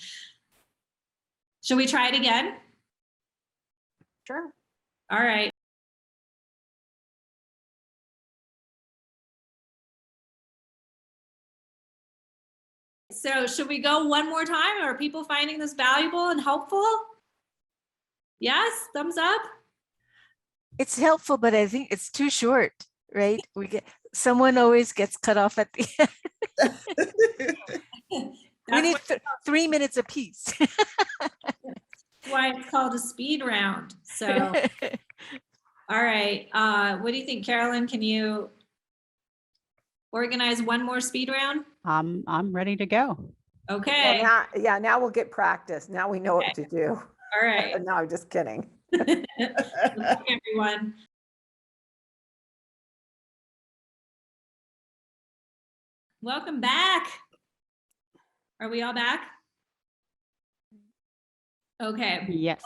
Shall we try it again? Sure. All right. So should we go one more time? Are people finding this valuable and helpful? Yes, thumbs up. It's helpful, but I think it's too short, right? Someone always gets cut off at the end. We need 3 minutes apiece. That's why it's called a speed round. So, all right. What do you think, Carolyn? Can you organize one more speed round? I'm ready to go. Okay. Now we'll get practice. Now we know what to do. All right. No, I'm just kidding. Good luck, everyone. Welcome back. Are we all back? Okay. Yes.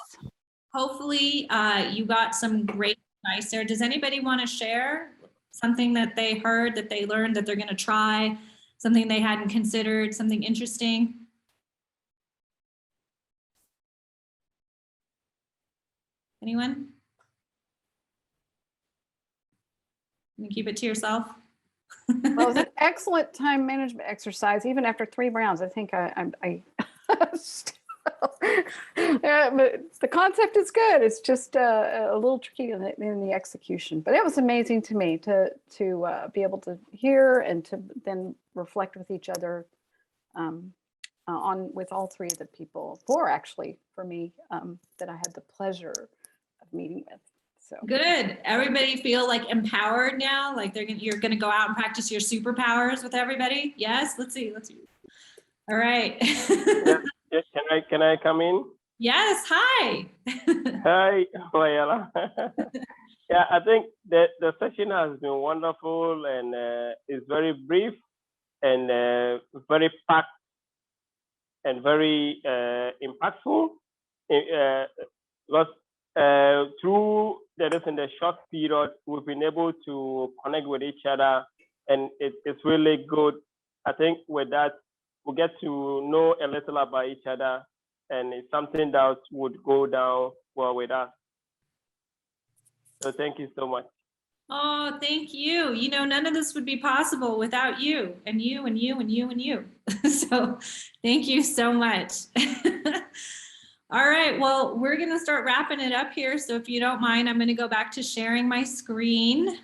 Hopefully you got some great advice there. Does anybody want to share something that they heard, that they learned, that they're going to try, something they hadn't considered, something interesting? Anyone? Can you keep it to yourself? Well, it was an excellent time management exercise. Even after 3 rounds, I think I yeah, but the concept is good. It's just a little tricky in the execution. But it was amazing to me to be able to hear and to then reflect with each other with all 3 of the people, 4 actually for me, that I had the pleasure of meeting with. So good. Everybody feel like empowered now? Like you're gonna go out and practice your superpowers with everybody? Yes. Let's see. All right. Yes, can I come in? Yes. Hi. Hi, Mayala. Yeah, I think that the session has been wonderful and is very brief and very packed and very impactful. Because through the short period, we've been able to connect with each other, and it's really good. I think with that, we get to know a little about each other, and it's something that would go down well with us. So thank you so much. Oh, thank you. You know, none of this would be possible without you and you and you and you and you. So thank you so much. All right, well, we're gonna start wrapping it up here. So if you don't mind, I'm gonna go back to sharing my screen.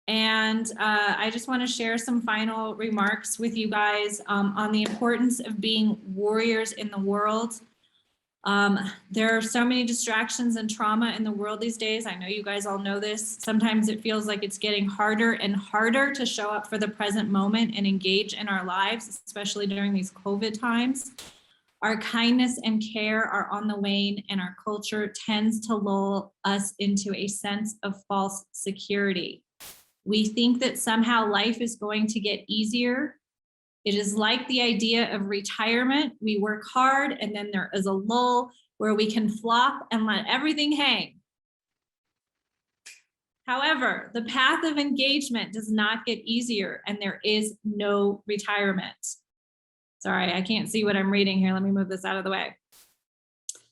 And I just wanna share some final remarks with you guys on the importance of being warriors in the world. There are so many distractions and trauma in the world these days. I know you guys all know this. Sometimes it feels like it's getting harder and harder to show up for the present moment and engage in our lives, especially during these COVID times. Our kindness and care are on the wane, and our culture tends to lull us into a sense of false security. We think that somehow life is going to get easier. It is like the idea of retirement. We work hard and then there is a lull where we can flop and let everything hang. However, the path of engagement does not get easier, and there is no retirement. Sorry, I can't see what I'm reading here. Let me move this out of the way.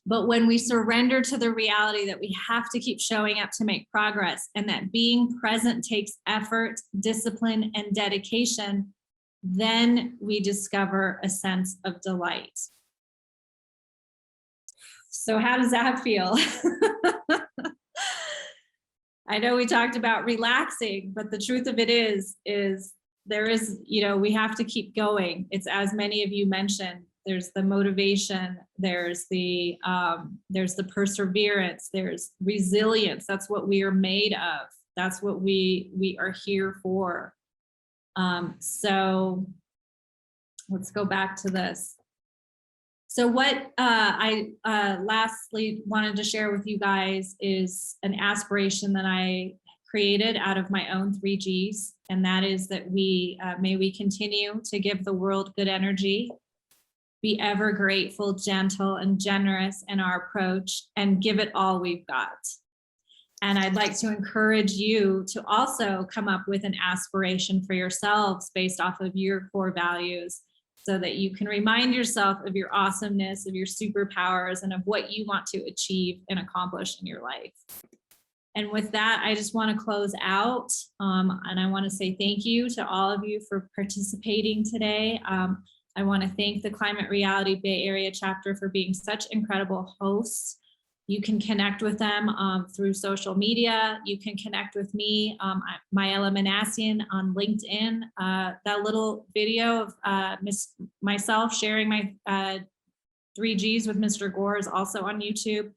But when we surrender to the reality that we have to keep showing up to make progress, and that being present takes effort, discipline, and dedication, then we discover a sense of delight. So how does that feel? I know we talked about relaxing, but the truth of it is there is, you know, we have to keep going. It's, as many of you mentioned, there's the motivation, there's the perseverance, there's resilience. That's what we are made of. That's what we are here for. So let's go back to this. So what I lastly wanted to share with you guys is an aspiration that I created out of my own 3 Gs, and that is that may we continue to give the world good energy, be ever grateful, gentle, and generous in our approach, and give it all we've got. And I'd like to encourage you to also come up with an aspiration for yourselves based off of your core values, so that you can remind yourself of your awesomeness, of your superpowers, and of what you want to achieve and accomplish in your life. And with that, I just want to close out, and I want to say thank you to all of you for participating today. I want to thank the Climate Reality Bay Area chapter for being such incredible hosts. You can connect with them through social media. You can connect with me, Mayela Manassian, on LinkedIn. That little video of myself sharing my 3Gs with Mr. Gore is also on YouTube.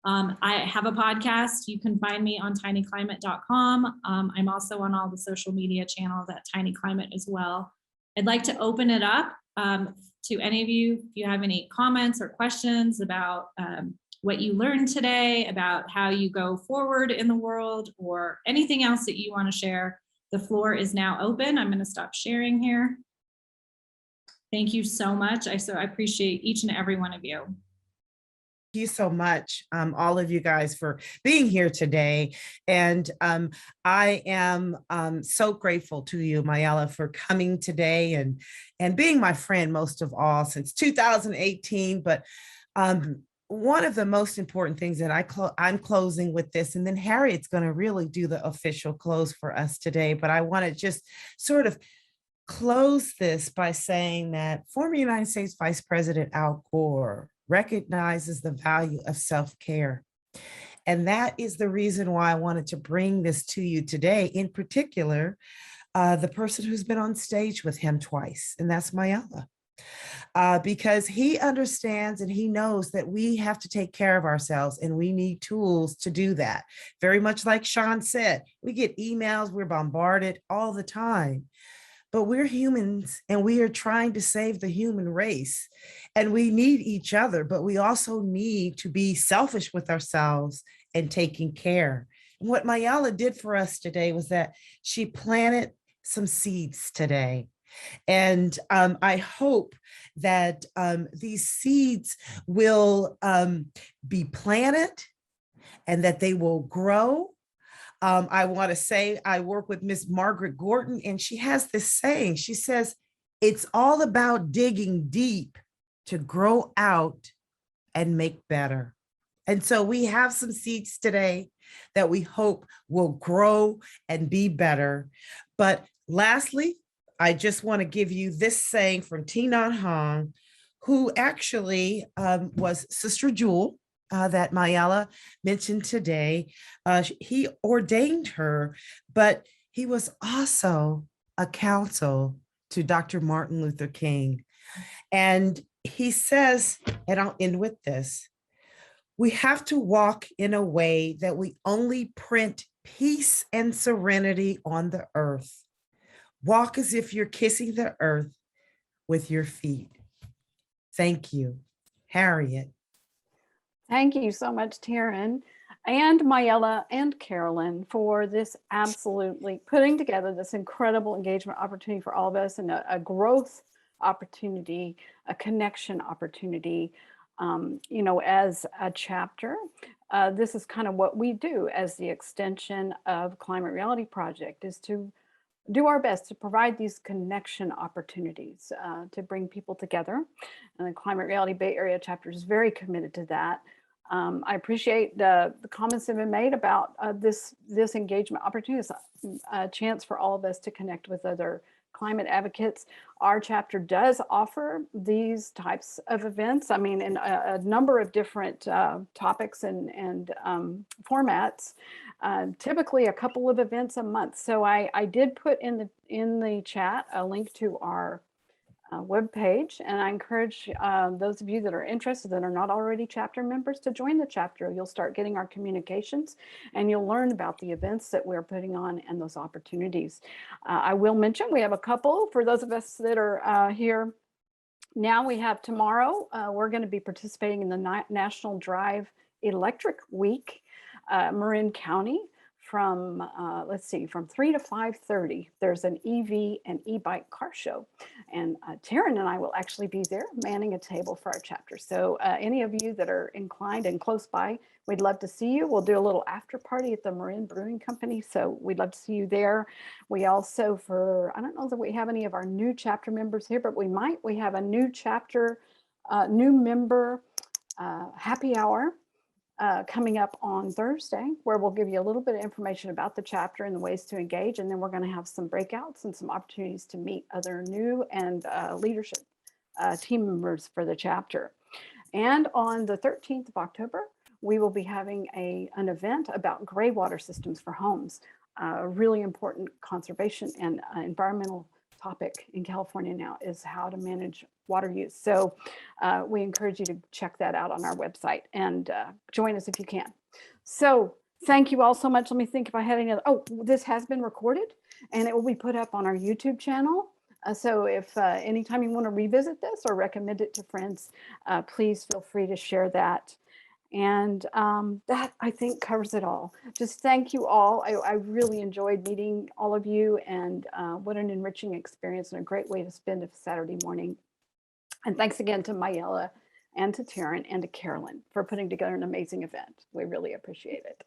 I have a podcast. You can find me on tinyclimate.com. I'm also on all the social media channels at Tiny Climate as well. I'd like to open it up to any of you, if you have any comments or questions about what you learned today, about how you go forward in the world, or anything else that you want to share. The floor is now open. I'm going to stop sharing here. Thank you so much. I appreciate each and every one of you. Thank you so much, all of you guys, for being here today. And I am so grateful to you, Mayela, for coming today and being my friend most of all since 2018. But one of the most important things that I'm closing with this, and then Harriet's going to really do the official close for us today. But I want to just sort of close this by saying that former United States Vice President Al Gore recognizes the value of self-care. And that is the reason why I wanted to bring this to you today, in particular, the person who's been on stage with him twice, and that's Mayela. Because he understands and he knows that we have to take care of ourselves and we need tools to do that. Very much like Sean said, we get emails, we're bombarded all the time. But we're humans and we are trying to save the human race, and we need each other, but we also need to be selfish with ourselves and taking care. And what Mayela did for us today was that she planted some seeds today. And I hope that these seeds will be planted and that they will grow. I want to say I work with Miss Margaret Gordon, and she has this saying. She says, it's all about digging deep to grow out and make better. And so we have some seeds today that we hope will grow and be better. But lastly, I just want to give you this saying from Thich Nhat Hanh, who actually was Sister Jewel, that Mayela mentioned today. He ordained her, but he was also a counsel to Dr. Martin Luther King. And he says, and I'll end with this, we have to walk in a way that we only print peace and serenity on the earth. Walk as if you're kissing the earth with your feet. Thank you, Harriet. Thank you so much, Taryn and Mayela and Carolyn, for this absolutely putting together this incredible engagement opportunity for all of us, and a growth opportunity, a connection opportunity. You know, as a chapter, this is kind of what we do as the extension of Climate Reality Project, is to do our best to provide these connection opportunities to bring people together. And the Climate Reality Bay Area chapter is very committed to that. I appreciate the comments that have been made about this engagement opportunity, a chance for all of us to connect with other climate advocates. Our chapter does offer these types of events. I mean, in a number of different topics and formats. Typically a couple of events a month. So I did put in the chat a link to our webpage, and I encourage those of you that are interested that are not already chapter members to join the chapter. You'll start getting our communications and you'll learn about the events that we're putting on and those opportunities. I will mention we have a couple for those of us that are here. Now we have tomorrow, we're going to be participating in the National Drive Electric Week, Marin County. From, let's see, from 3 to 5:30, there's an EV and e-bike car show. And Taryn and I will actually be there manning a table for our chapter. So any of you that are inclined and close by, we'd love to see you. We'll do a little after party at the Marin Brewing Company. So we'd love to see you there. We also, I don't know that we have any of our new chapter members here, but we have a new chapter, new member happy hour coming up on Thursday, where we'll give you a little bit of information about the chapter and the ways to engage. And then we're going to have some breakouts and some opportunities to meet other new and leadership team members for the chapter. And on the 13th of October, we will be having an event about gray water systems for homes, a really important conservation and environmental topic in California now is how to manage water use. So we encourage you to check that out on our website and join us if you can. So thank you all so much. Let me think if I had any other. Oh, this has been recorded and it will be put up on our YouTube channel. So if anytime you want to revisit this or recommend it to friends, please feel free to share that. And that, I think, covers it all. Just thank you all. I really enjoyed meeting all of you, and what an enriching experience and a great way to spend a Saturday morning. And thanks again to Mayela and to Taryn and to Carolyn for putting together an amazing event. We really appreciate it.